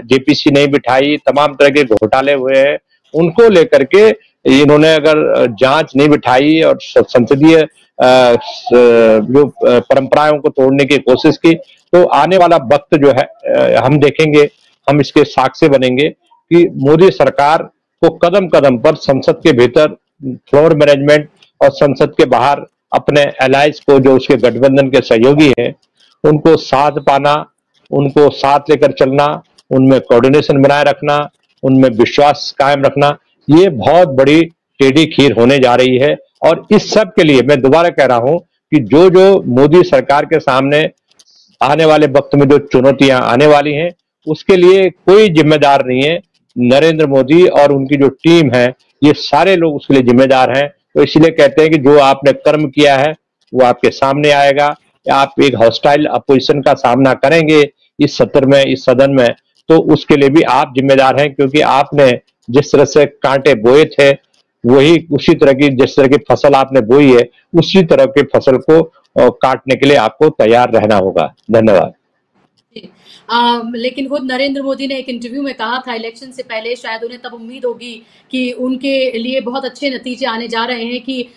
जेपीसी नहीं बिठाई, तमाम तरह के घोटाले हुए हैं, उनको लेकर के इन्होंने अगर जांच नहीं बिठाई और संसदीय जो परंपराओं को तोड़ने की कोशिश की, तो आने वाला वक्त जो है हम देखेंगे, हम इसके साक्षी बनेंगे कि मोदी सरकार को कदम कदम पर संसद के भीतर फ्लोर मैनेजमेंट और संसद के बाहर अपने अलायंस को, जो उसके गठबंधन के सहयोगी हैं, उनको साथ पाना, उनको साथ लेकर चलना, उनमें कोऑर्डिनेशन बनाए रखना, उनमें विश्वास कायम रखना, ये बहुत बड़ी टेढ़ी खीर होने जा रही है। और इस सब के लिए मैं दोबारा कह रहा हूं कि जो जो मोदी सरकार के सामने आने वाले वक्त में जो चुनौतियां आने वाली हैं, उसके लिए कोई जिम्मेदार नहीं है। नरेंद्र मोदी और उनकी जो टीम है, ये सारे लोग उसके लिए जिम्मेदार हैं। तो इसलिए कहते हैं कि जो आपने कर्म किया है वो आपके सामने आएगा। आप एक हॉस्टाइल अपोजिशन का सामना करेंगे इस सत्र में, इस सदन में, तो उसके लिए भी आप जिम्मेदार हैं, क्योंकि आपने जिस तरह से कांटे बोए थे, वही उसी तरह की, जिस तरह की फसल आपने बोई है, उसी तरह की फसल को काटने के लिए आपको तैयार रहना होगा। धन्यवाद। लेकिन खुद नरेंद्र मोदी ने एक इंटरव्यू में कहा था इलेक्शन से पहले, शायद उन्हें तब उम्मीद होगी कि उनके लिए बहुत अच्छे नतीजे आने जा रहे हैं, कि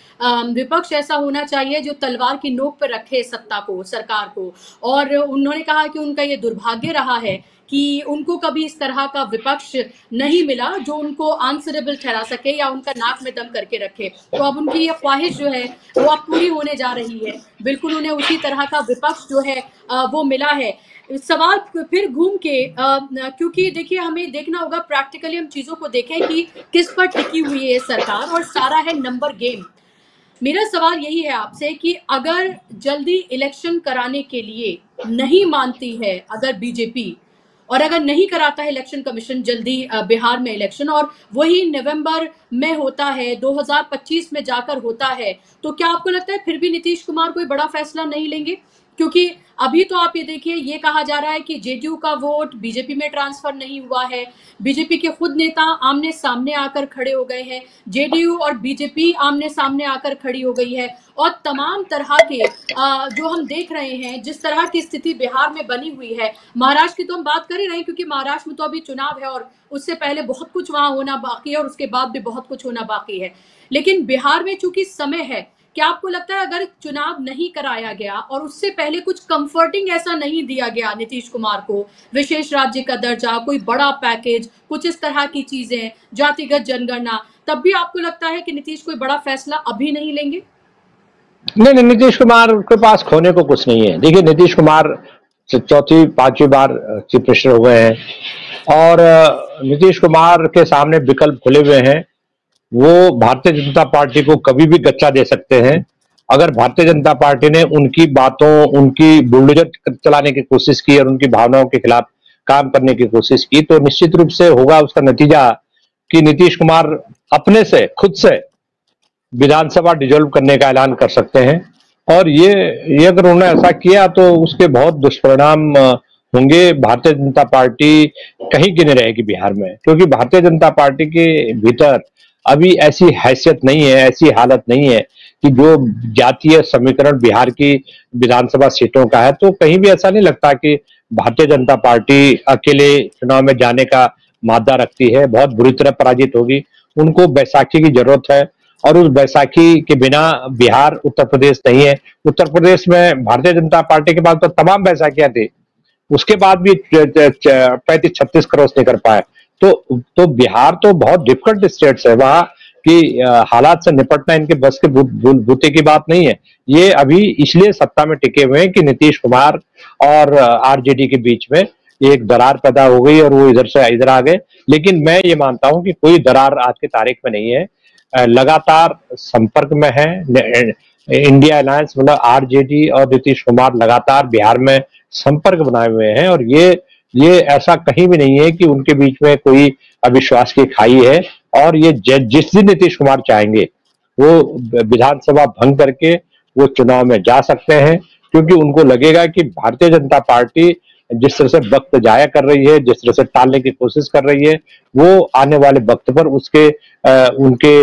विपक्ष ऐसा होना चाहिए जो तलवार की नोक पर रखे सत्ता को, सरकार को। और उन्होंने कहा कि उनका ये दुर्भाग्य रहा है कि उनको कभी इस तरह का विपक्ष नहीं मिला जो उनको आंसरेबल ठहरा सके या उनका नाक में दम करके रखे। तो अब उनकी ये ख्वाहिश जो है वो अब पूरी होने जा रही है। बिल्कुल उन्हें उसी तरह का विपक्ष जो है वो मिला है। सवाल फिर घूम के, क्योंकि देखिए हमें देखना होगा प्रैक्टिकली, हम चीजों को देखें कि किस पर टिकी हुई है सरकार, और सारा है नंबर गेम। मेरा सवाल यही है आपसे कि अगर जल्दी इलेक्शन कराने के लिए नहीं मानती है अगर बीजेपी, और अगर नहीं कराता है इलेक्शन कमीशन जल्दी बिहार में इलेक्शन, और वही नवंबर में होता है, 2025 में जाकर होता है, तो क्या आपको लगता है फिर भी नीतीश कुमार कोई बड़ा फैसला नहीं लेंगे? क्योंकि अभी तो आप ये देखिए, ये कहा जा रहा है कि जेडीयू का वोट बीजेपी में ट्रांसफर नहीं हुआ है, बीजेपी के खुद नेता आमने सामने आकर खड़े हो गए हैं, जेडीयू और बीजेपी आमने सामने आकर खड़ी हो गई है, और तमाम तरह के जो हम देख रहे हैं, जिस तरह की स्थिति बिहार में बनी हुई है। महाराष्ट्र की तो हम बात कर ही रहे हैं, क्योंकि महाराष्ट्र में तो अभी चुनाव है और उससे पहले बहुत कुछ वहां होना बाकी है, और उसके बाद भी बहुत कुछ होना बाकी है। लेकिन बिहार में चूंकि समय है, क्या आपको लगता है अगर चुनाव नहीं कराया गया और उससे पहले कुछ कंफर्टिंग ऐसा नहीं दिया गया नीतीश कुमार को, विशेष राज्य का दर्जा, कोई बड़ा पैकेज, कुछ इस तरह की चीजें, जातिगत जनगणना, तब भी आपको लगता है कि नीतीश कोई बड़ा फैसला अभी नहीं लेंगे? नहीं, नीतीश कुमार के पास खोने को कुछ नहीं है। देखिए, नीतीश कुमार चौथी पांचवी बार चीफ मिनिस्टर हो गए हैं और नीतीश कुमार के सामने विकल्प खुले हुए हैं। वो भारतीय जनता पार्टी को कभी भी गच्चा दे सकते हैं। अगर भारतीय जनता पार्टी ने उनकी बातों, उनकी बुलडोजर चलाने की कोशिश की और उनकी भावनाओं के खिलाफ काम करने की कोशिश की, तो निश्चित रूप से होगा उसका नतीजा कि नीतीश कुमार अपने से, खुद से विधानसभा डिसॉल्व करने का ऐलान कर सकते हैं। और ये अगर उन्होंने ऐसा किया तो उसके बहुत दुष्परिणाम होंगे। भारतीय जनता पार्टी कहीं की नहीं रहेगी बिहार में, क्योंकि भारतीय जनता पार्टी के भीतर अभी ऐसी हैसियत नहीं है, ऐसी हालत नहीं है कि जो जातीय समीकरण बिहार की विधानसभा सीटों का है, तो कहीं भी ऐसा नहीं लगता कि भारतीय जनता पार्टी अकेले चुनाव में जाने का मादा रखती है। बहुत बुरी तरह पराजित होगी। उनको बैसाखी की जरूरत है, और उस बैसाखी के बिना बिहार उत्तर प्रदेश नहीं है। उत्तर प्रदेश में भारतीय जनता पार्टी के पास तो तमाम बैसाखियां थी, उसके बाद भी 35-36 क्रॉस नहीं कर पाए। तो बिहार तो बहुत डिफिकल्ट स्टेट्स है, वहां की हालात से निपटना इनके बस के बूते की बात नहीं है। ये अभी इसलिए सत्ता में टिके हुए हैं कि नीतीश कुमार और आरजेडी के बीच में एक दरार पैदा हो गई और वो इधर से इधर आ गए। लेकिन मैं ये मानता हूं कि कोई दरार आज की तारीख में नहीं है। लगातार संपर्क में है इंडिया अलायंस, मतलब आरजेडी और नीतीश कुमार लगातार बिहार में संपर्क बनाए हुए हैं। और ये ऐसा कहीं भी नहीं है कि उनके बीच में कोई अविश्वास की खाई है। और ये जिस दिन नीतीश कुमार चाहेंगे वो विधानसभा भंग करके वो चुनाव में जा सकते हैं, क्योंकि उनको लगेगा कि भारतीय जनता पार्टी जिस तरह से वक्त जाया कर रही है, जिस तरह से टालने की कोशिश कर रही है, वो आने वाले वक्त पर उसके उनके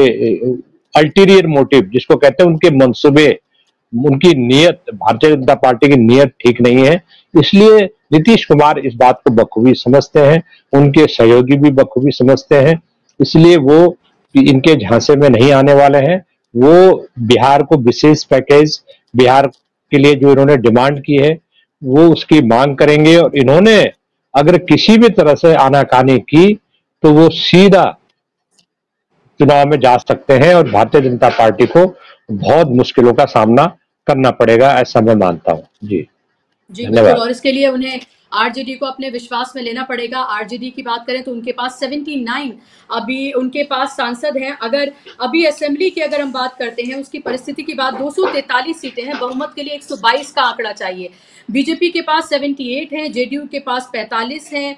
अल्टीरियर मोटिव जिसको कहते हैं, उनके मंसूबे, उनकी नीयत, भारतीय जनता पार्टी की नीयत ठीक नहीं है। इसलिए नीतीश कुमार इस बात को बखूबी समझते हैं, उनके सहयोगी भी बखूबी समझते हैं। इसलिए वो इनके झांसे में नहीं आने वाले हैं। वो बिहार को विशेष पैकेज, बिहार के लिए जो इन्होंने डिमांड की है वो उसकी मांग करेंगे। और इन्होंने अगर किसी भी तरह से आनाकानी की तो वो सीधा चुनाव में जा सकते हैं और भारतीय जनता पार्टी को बहुत मुश्किलों का सामना करना पड़ेगा, ऐसा मैं मानता हूं। जी बिल्कुल। और इसके लिए उन्हें आरजेडी को अपने विश्वास में लेना पड़ेगा। आरजेडी की बात करें तो उनके पास 79 अभी उनके पास सांसद हैं। अगर अभी असेंबली की अगर हम बात करते हैं, उसकी परिस्थिति की बात, 243 सीटें हैं, बहुमत के लिए 122 का आंकड़ा चाहिए। बीजेपी के पास 78 हैं, जेडीयू के पास 45 हैं,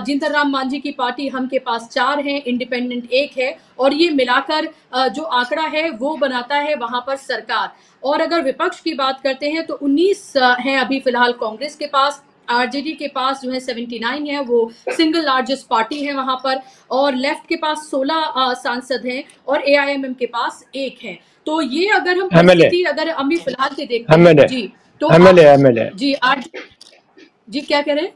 जिंदर राम मांझी की पार्टी हम के पास 4 हैं, इंडिपेंडेंट 1 है, और ये मिलाकर जो आंकड़ा है वो बनाता है वहां पर सरकार। और अगर विपक्ष की बात करते हैं तो 19 हैं अभी फिलहाल कांग्रेस के पास। आरजेडी के पास जो है 79 है, वो सिंगल लार्जेस्ट पार्टी है वहां पर। और लेफ्ट के पास 16 सांसद हैं और एआईएमएम के पास 1 है। तो ये अगर हम परिस्थिति अगर अभी फिलहाल से देखते हैं जी, तो एमएलए जी क्या कह रहे हैं?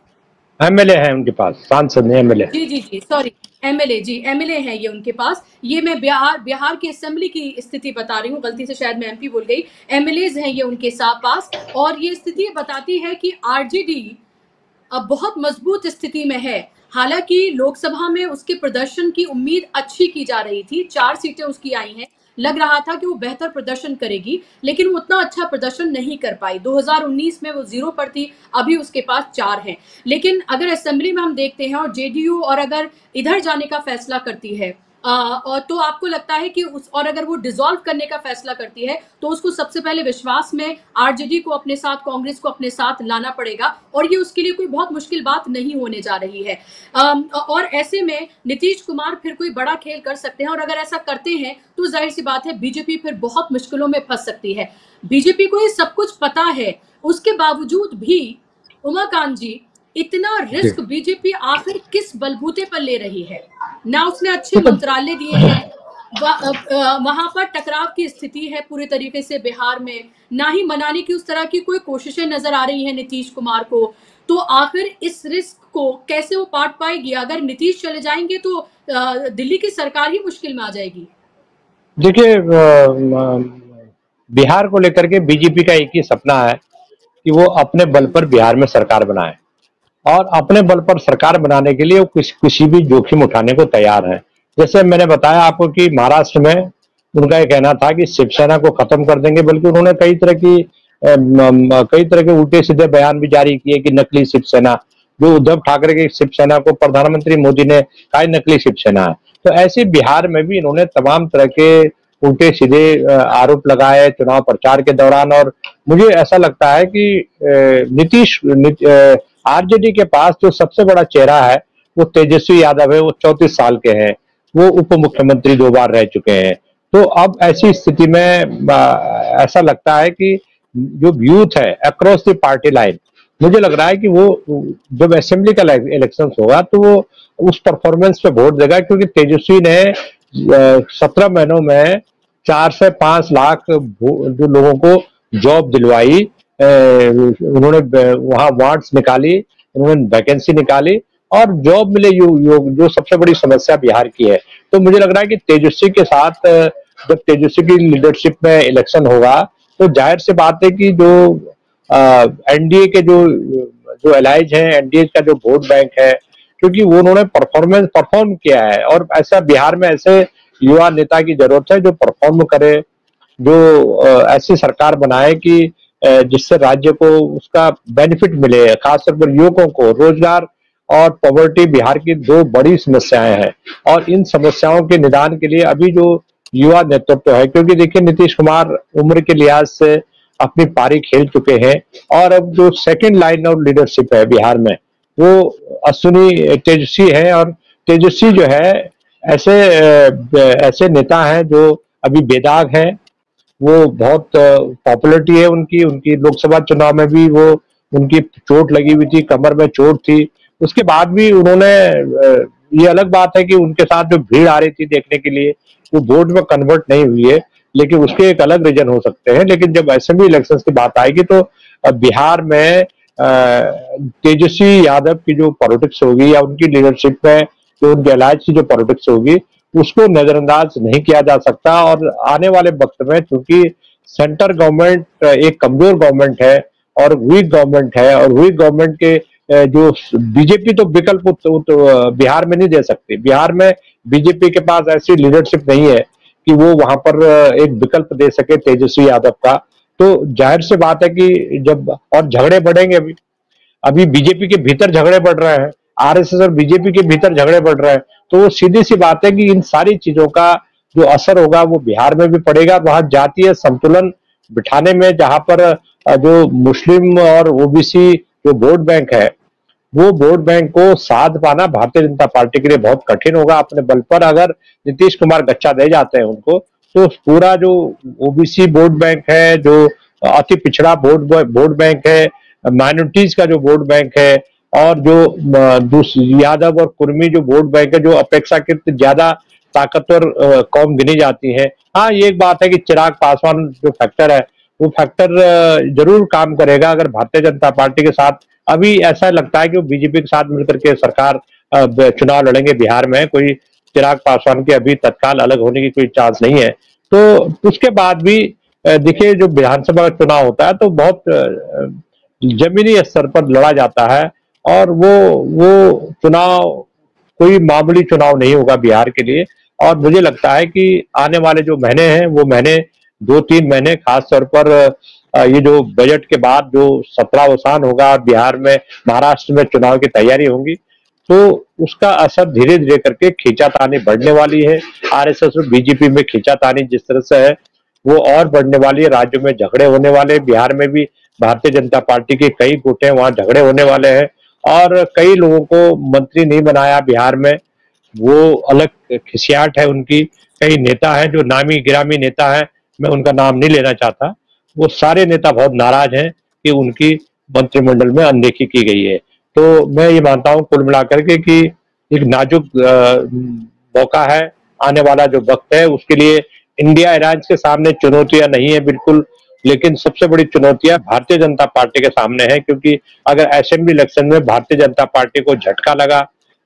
एमएलए है उनके पास, सांसद नहीं एमएलए। जी सॉरी, एमएलए है ये उनके पास। ये मैं बिहार की असेंबली की स्थिति बता रही हूँ, गलती से शायद मैं एमपी बोल गई। एमएलएज हैं ये उनके पास। और ये स्थिति बताती है कि आरजेडी अब बहुत मजबूत स्थिति में है। हालांकि लोकसभा में उसके प्रदर्शन की उम्मीद अच्छी की जा रही थी, 4 सीटें उसकी आई हैं, लग रहा था कि वो बेहतर प्रदर्शन करेगी, लेकिन वो उतना अच्छा प्रदर्शन नहीं कर पाई। 2019 में वो 0 पर थी, अभी उसके पास 4 हैं। लेकिन अगर असेंबली में हम देखते हैं और जेडीयू और अगर इधर जाने का फैसला करती है और तो आपको लगता है कि और अगर वो डिसॉल्व करने का फैसला करती है तो उसको सबसे पहले विश्वास में आरजेडी को अपने साथ, कांग्रेस को अपने साथ लाना पड़ेगा, और ये उसके लिए कोई बहुत मुश्किल बात नहीं होने जा रही है। और ऐसे में नीतीश कुमार फिर कोई बड़ा खेल कर सकते हैं, और अगर ऐसा करते हैं तो जाहिर सी बात है बीजेपी फिर बहुत मुश्किलों में फंस सकती है। बीजेपी को ये सब कुछ पता है, उसके बावजूद भी उमाकांत जी, इतना रिस्क बीजेपी आखिर किस बलबूते पर ले रही है? ना उसने अच्छे मंत्रालय दिए हैं, वहां पर टकराव की स्थिति है पूरी तरीके से बिहार में, ना ही मनाने की उस तरह की कोई कोशिशें नजर आ रही हैं नीतीश कुमार को। तो आखिर इस रिस्क को कैसे वो पाट पाएगी? अगर नीतीश चले जाएंगे तो दिल्ली की सरकार ही मुश्किल में आ जाएगी। देखिए, बिहार को लेकर के बीजेपी का एक ही सपना है कि वो अपने बल पर बिहार में सरकार बनाए, और अपने बल पर सरकार बनाने के लिए वो किसी भी जोखिम उठाने को तैयार है। जैसे मैंने बताया आपको कि महाराष्ट्र में उनका ये कहना था कि शिवसेना को खत्म कर देंगे, बल्कि उन्होंने कई तरह के उल्टे सीधे बयान भी जारी किए कि नकली शिवसेना, जो उद्धव ठाकरे की शिवसेना को प्रधानमंत्री मोदी ने कहा नकली शिवसेना है। तो ऐसे बिहार में भी इन्होंने तमाम तरह के उल्टे सीधे आरोप लगाए चुनाव प्रचार के दौरान। और मुझे ऐसा लगता है कि आरजेडी के पास जो सबसे बड़ा चेहरा है वो तेजस्वी यादव है। वो 34 साल के हैं, वो उप मुख्यमंत्री 2 बार रह चुके हैं। तो अब ऐसी स्थिति में ऐसा लगता है कि जो यूथ है अक्रॉस द पार्टी लाइन, मुझे लग रहा है कि वो जब असेंबली का इलेक्शन होगा तो वो उस परफॉर्मेंस पे वोट देगा, क्योंकि तेजस्वी ने 17 महीनों में 4 से 5 लाख जो लोगों को जॉब दिलवाई, उन्होंने वहां वार्ड्स निकाली, उन्होंने वैकेंसी निकाली और जॉब मिले जो सबसे बड़ी समस्या बिहार की है। तो मुझे लग रहा है कि तेजस्वी के साथ जब तेजस्वी की लीडरशिप में इलेक्शन होगा तो जाहिर सी बात है कि जो एनडीए के जो एलाइज हैं, एनडीए का जो वोट बैंक है, क्योंकि वो उन्होंने परफॉर्म किया है और ऐसा बिहार में ऐसे युवा नेता की जरूरत है जो परफॉर्म करे, जो ऐसी सरकार बनाए कि जिससे राज्य को उसका बेनिफिट मिले, खासतौर पर युवकों को रोजगार और पॉवर्टी बिहार की 2 बड़ी समस्याएं हैं। और इन समस्याओं के निदान के लिए अभी जो युवा नेतृत्व है, क्योंकि देखिए नीतीश कुमार उम्र के लिहाज से अपनी पारी खेल चुके हैं और अब जो सेकंड लाइन ऑफ लीडरशिप है बिहार में वो अश्विनी तेजस्वी है। और तेजस्वी जो है ऐसे नेता हैं जो अभी बेदाग हैं, वो बहुत पॉपुलरिटी है उनकी उनकी लोकसभा चुनाव में भी वो उनकी चोट लगी हुई थी, कमर में चोट थी, उसके बाद भी उन्होंने ये अलग बात है कि उनके साथ जो भीड़ आ रही थी देखने के लिए वो वोट में कन्वर्ट नहीं हुई है, लेकिन उसके एक अलग रीजन हो सकते हैं। लेकिन जब असेंबली इलेक्शन की बात आएगी तो बिहार में तेजस्वी यादव की जो पॉलिटिक्स होगी या उनकी लीडरशिप में जो उनके अलायंस की जो पॉलिटिक्स होगी उसको नजरअंदाज नहीं किया जा सकता। और आने वाले वक्त में चूंकि सेंटर गवर्नमेंट एक कमजोर गवर्नमेंट है और वीक गवर्नमेंट है, और वीक गवर्नमेंट के जो बीजेपी तो विकल्प बिहार में नहीं दे सकती। बिहार में बीजेपी के पास ऐसी लीडरशिप नहीं है कि वो वहां पर एक विकल्प दे सके तेजस्वी यादव का। तो जाहिर सी बात है कि जब और झगड़े बढ़ेंगे, अभी बीजेपी के भीतर झगड़े बढ़ रहे हैं, आरएसएस और बीजेपी के भीतर झगड़े बढ़ रहे हैं, तो वो सीधी सी बात है कि इन सारी चीजों का जो असर होगा वो बिहार में भी पड़ेगा। वहां जातीय संतुलन बिठाने में, जहां पर जो मुस्लिम और ओबीसी जो वोट बैंक है वो वोट बैंक को साध पाना भारतीय जनता पार्टी के लिए बहुत कठिन होगा। अपने बल पर अगर नीतीश कुमार गच्चा दे जाते हैं उनको, तो पूरा जो ओबीसी वोट बैंक है, जो अति पिछड़ा वोट बैंक है, माइनॉरिटीज का जो वोट बैंक है, और जो यादव और कुर्मी जो वोट बैंक है जो अपेक्षाकृत ज्यादा ताकतवर कौम गिनी जाती है। हाँ, ये एक बात है कि चिराग पासवान जो फैक्टर है वो फैक्टर जरूर काम करेगा अगर भारतीय जनता पार्टी के साथ। अभी ऐसा लगता है कि वो बीजेपी के साथ मिलकर के सरकार चुनाव लड़ेंगे बिहार में, कोई चिराग पासवान के अभी तत्काल अलग होने की कोई चांस नहीं है। तो उसके बाद भी देखिए जो विधानसभा चुनाव होता है तो बहुत जमीनी स्तर पर लड़ा जाता है, और वो चुनाव कोई मामूली चुनाव नहीं होगा बिहार के लिए। और मुझे लगता है कि आने वाले जो महीने हैं वो महीने 2-3 महीने खास तौर पर ये जो बजट के बाद जो सत्रावसान होगा बिहार में, महाराष्ट्र में चुनाव की तैयारी होंगी, तो उसका असर धीरे धीरे करके खींचातानी बढ़ने वाली है। आरएसएस और बीजेपी में खींचातानी जिस तरह से है वो और बढ़ने वाली है। राज्यों में झगड़े होने वाले, बिहार में भी भारतीय जनता पार्टी के कई गुट हैं, वहां झगड़े होने वाले हैं, और कई लोगों को मंत्री नहीं बनाया बिहार में, वो अलग खिसियाट है उनकी। कई नेता हैं जो नामी गिरामी नेता हैं, मैं उनका नाम नहीं लेना चाहता, वो सारे नेता बहुत नाराज हैं कि उनकी मंत्रिमंडल में अनदेखी की गई है। तो मैं ये मानता हूं कुल मिलाकर के कि एक नाजुक मौका है, आने वाला जो वक्त है उसके लिए इंडिया अलायंस के सामने चुनौतियां नहीं है बिल्कुल, लेकिन सबसे बड़ी चुनौतियां भारतीय जनता पार्टी के सामने है, क्योंकि अगर असेंबली इलेक्शन में भारतीय जनता पार्टी को झटका लगा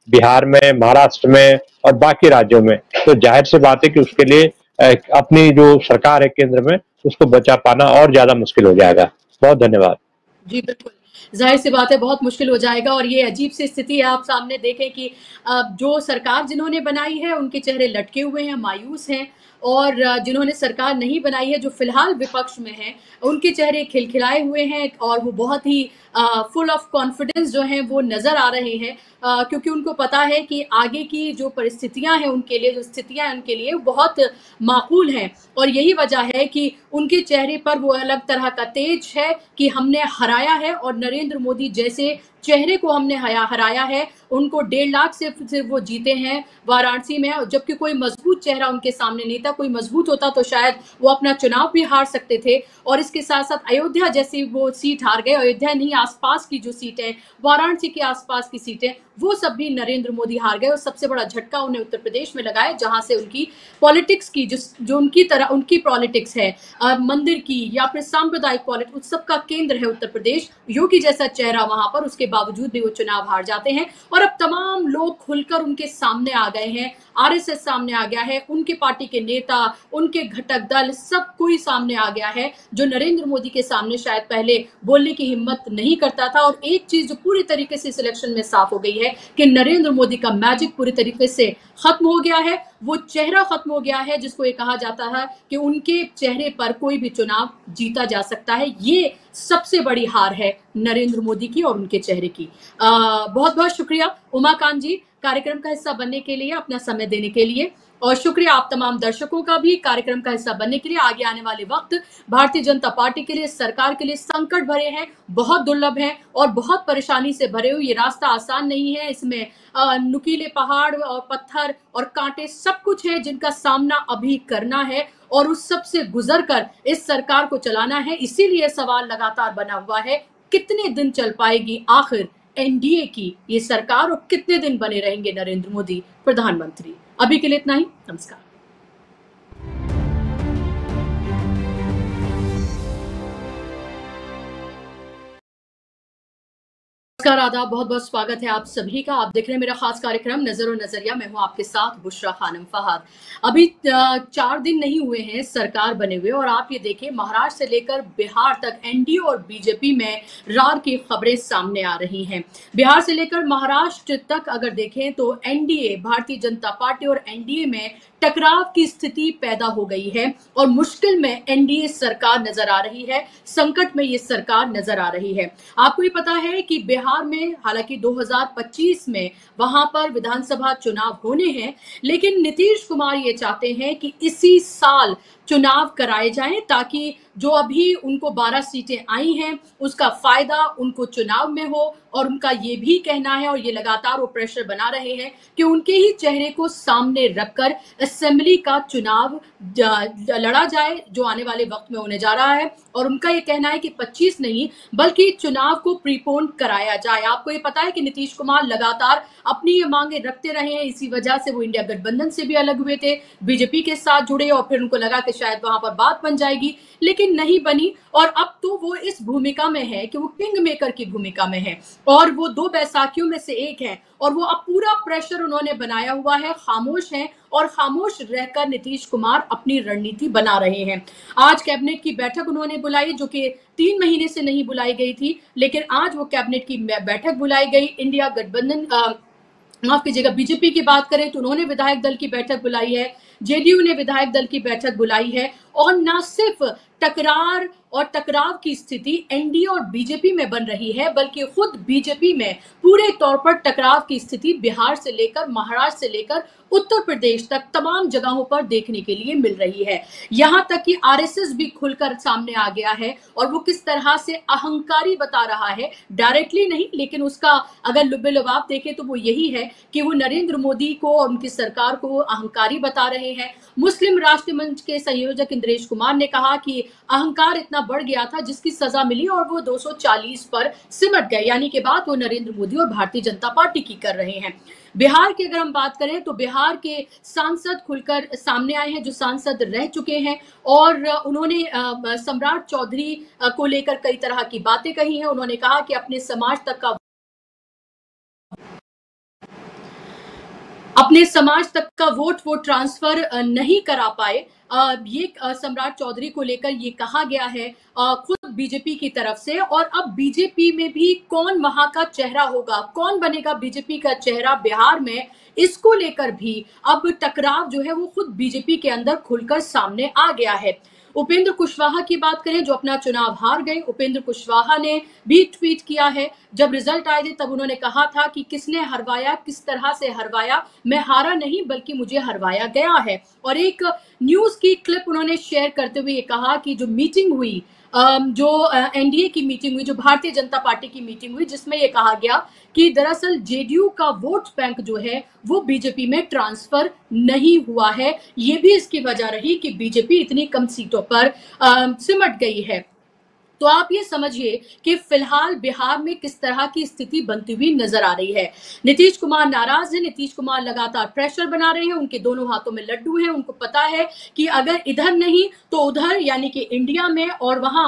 बिहार में, महाराष्ट्र में और बाकी राज्यों में, तो जाहिर सी बात है कि उसके लिए अपनी जो सरकार है केंद्र में उसको बचा पाना और ज्यादा मुश्किल हो जाएगा। बहुत धन्यवाद। जी बिल्कुल, जाहिर सी बात है बहुत मुश्किल हो जाएगा। और ये अजीब सी स्थिति है, आप सामने देखें कि जो सरकार जिन्होंने बनाई है उनके चेहरे लटके हुए हैं, मायूस हैं, और जिन्होंने सरकार नहीं बनाई है, जो फिलहाल विपक्ष में हैं, उनके चेहरे खिलखिलाए हुए हैं और वो बहुत ही फुल ऑफ कॉन्फिडेंस जो हैं वो नज़र आ रहे हैं, क्योंकि उनको पता है कि आगे की जो परिस्थितियां हैं उनके लिए, जो स्थितियां हैं उनके लिए बहुत माकूल हैं। और यही वजह है कि उनके चेहरे पर वो अलग तरह का तेज है कि हमने हराया है और नरेंद्र मोदी जैसे चेहरे को हमने हराया है। उनको 1.5 लाख से सिर्फ वो जीते हैं वाराणसी में, जबकि कोई मजबूत चेहरा उनके सामने नहीं था। कोई मजबूत होता तो शायद वो अपना चुनाव भी हार सकते थे। और इसके साथ साथ अयोध्या जैसी वो सीट हार गए। अयोध्या नहीं, आसपास की जो सीटें, वाराणसी के आसपास की सीटें, वो सब भी नरेंद्र मोदी हार गए। और सबसे बड़ा झटका उन्हें उत्तर प्रदेश में लगा है, जहां से उनकी पॉलिटिक्स की जो उनकी पॉलिटिक्स है, मंदिर की या फिर सांप्रदायिक पॉलिटिक्स, उस सब का केंद्र है उत्तर प्रदेश। योगी जैसा चेहरा वहां पर, उसके बावजूद भी वो चुनाव हार जाते हैं। और अब तमाम लोग खुलकर उनके सामने आ गए हैं। आरएसएस सामने आ गया है, उनके पार्टी के नेता, उनके घटक दल, सब कोई सामने आ गया है, जो नरेंद्र मोदी के सामने शायद पहले बोलने की हिम्मत नहीं करता था। और एक चीज जो पूरी तरीके से सिलेक्शन में साफ हो गई है कि नरेंद्र मोदी का मैजिक पूरी तरीके से खत्म हो गया है। वो चेहरा खत्म हो गया है जिसको ये कहा जाता है कि उनके चेहरे पर कोई भी चुनाव जीता जा सकता है। ये सबसे बड़ी हार है नरेंद्र मोदी की और उनके चेहरे की। बहुत बहुत शुक्रिया उमाकांत जी, कार्यक्रम का हिस्सा बनने के लिए, अपना समय देने के लिए। और शुक्रिया आप तमाम दर्शकों का भी कार्यक्रम का हिस्सा बनने के लिए। आगे आने वाले वक्त भारतीय जनता पार्टी के लिए, सरकार के लिए संकट भरे हैं, बहुत दुर्लभ हैं और बहुत परेशानी से भरे हुए। ये रास्ता आसान नहीं है, इसमें नुकीले पहाड़ और पत्थर और कांटे सब कुछ है जिनका सामना अभी करना है और उस सब से गुजर कर इस सरकार को चलाना है। इसीलिए सवाल लगातार बना हुआ है, कितने दिन चल पाएगी आखिर एनडीए की ये सरकार और कितने दिन बने रहेंगे नरेंद्र मोदी प्रधानमंत्री। अभी के लिए इतना ही, नमस्कार। नमस्कार, आदाब, बहुत बहुत स्वागत है आप सभी का। आप देख रहे हैं मेरा खास कार्यक्रम नजर और नजरिया। मैं हूं आपके साथ बुशरा खानम फहद। अभी 4 दिन नहीं हुए हैं सरकार बने हुए और आप ये देखें, महाराष्ट्र से लेकर बिहार तक एनडीए और बीजेपी में रार की खबरें सामने आ रही हैं। बिहार से लेकर महाराष्ट्र तक अगर देखें तो एनडीए, भारतीय जनता पार्टी और एनडीए में टकराव की स्थिति पैदा हो गई है और मुश्किल में एनडीए सरकार नजर आ रही है, संकट में ये सरकार नजर आ रही है। आपको ये पता है कि बिहार में हालांकि 2025 में वहां पर विधानसभा चुनाव होने हैं, लेकिन नीतीश कुमार ये चाहते हैं कि इसी साल चुनाव कराए जाएं ताकि जो अभी उनको 12 सीटें आई हैं उसका फायदा उनको चुनाव में हो। और उनका ये भी कहना है और ये लगातार वो प्रेशर बना रहे हैं कि उनके ही चेहरे को सामने रखकर असेंबली का चुनाव लड़ा जाए, जो आने वाले वक्त में होने जा रहा है। और उनका ये कहना है कि 25 नहीं बल्कि चुनाव को प्रीपोन कराया जाए। आपको ये पता है कि नीतीश कुमार लगातार अपनी ये मांगे रखते रहे हैं, इसी वजह से वो इंडिया गठबंधन से भी अलग हुए थे, बीजेपी के साथ जुड़े और फिर उनको लगा कि शायद वहां पर बात बन जाएगी, लेकिन नहीं बनी। और अब तो वो इस भूमिका में है कि वो किंग मेकर की भूमिका में है और वो 2 बैसाखियों में से एक है और वो अब पूरा प्रेशर उन्होंने बनाया हुआ है, खामोश है और खामोश रहकर नीतीश कुमार अपनी रणनीति बना रहे हैं। आज कैबिनेट की बैठक उन्होंने बुलाई, जो कि 3 महीने से नहीं बुलाई गई थी, लेकिन आज वो कैबिनेट की बैठक बुलाई गई। इंडिया गठबंधन, माफ कीजिएगा, बीजेपी की बात करें तो उन्होंने विधायक दल की बैठक बुलाई है, जेडीयू ने विधायक दल की बैठक बुलाई है। और न सिर्फ टकरार और टकराव की स्थिति एनडीए और बीजेपी में बन रही है, बल्कि खुद बीजेपी में पूरे तौर पर टकराव की स्थिति बिहार से लेकर महाराष्ट्र से लेकर उत्तर प्रदेश तक तमाम जगहों पर देखने के लिए मिल रही है। यहां तक कि आरएसएस भी खुलकर सामने आ गया है और वो किस तरह से अहंकारी बता रहा है, डायरेक्टली नहीं लेकिन उसका अगर लुबे-लुबाब देखें तो वो यही है कि वो नरेंद्र मोदी को और उनकी सरकार को अहंकारी बता रहे हैं। मुस्लिम राष्ट्रीय मंच के संयोजक इंद्रेश कुमार ने कहा कि अहंकार इतना बढ़ गया था जिसकी सजा मिली और वो 240 पर सिमट गए, यानी कि बात वो नरेंद्र मोदी और भारतीय जनता पार्टी की कर रहे हैं। बिहार की अगर हम बात करें तो बिहार के सांसद खुलकर सामने आए हैं, जो सांसद रह चुके हैं और उन्होंने सम्राट चौधरी को लेकर कई तरह की बातें कही हैं। उन्होंने कहा कि अपने समाज तक का अपने समाज तक का वोट वो ट्रांसफर नहीं करा पाए। ये सम्राट चौधरी को लेकर ये कहा गया है खुद बीजेपी की तरफ से। और अब बीजेपी में भी कौन वहां का चेहरा होगा, कौन बनेगा बीजेपी का चेहरा बिहार में, इसको लेकर भी अब टकराव जो है वो खुद बीजेपी के अंदर खुलकर सामने आ गया है। उपेंद्र कुशवाहा की बात करें जो अपना चुनाव हार गए, उपेंद्र कुशवाहा ने भी ट्वीट किया है। जब रिजल्ट आए थे तब उन्होंने कहा था कि किसने हरवाया, किस तरह से हरवाया, मैं हारा नहीं बल्कि मुझे हरवाया गया है। और एक न्यूज की क्लिप उन्होंने शेयर करते हुए ये कहा कि जो मीटिंग हुई, जो एनडीए की मीटिंग हुई, जो भारतीय जनता पार्टी की मीटिंग हुई, जिसमें ये कहा गया कि दरअसल जेडीयू का वोट बैंक जो है वो बीजेपी में ट्रांसफर नहीं हुआ है। ये भी इसकी वजह रही कि बीजेपी इतनी कम सीटों पर सिमट गई है। तो आप ये समझिए कि फिलहाल बिहार में किस तरह की स्थिति बनती हुई नजर आ रही है। नीतीश कुमार नाराज है, नीतीश कुमार लगातार प्रेशर बना रहे हैं, उनके दोनों हाथों में लड्डू हैं। उनको पता है कि अगर इधर नहीं तो उधर, यानी कि इंडिया में और वहां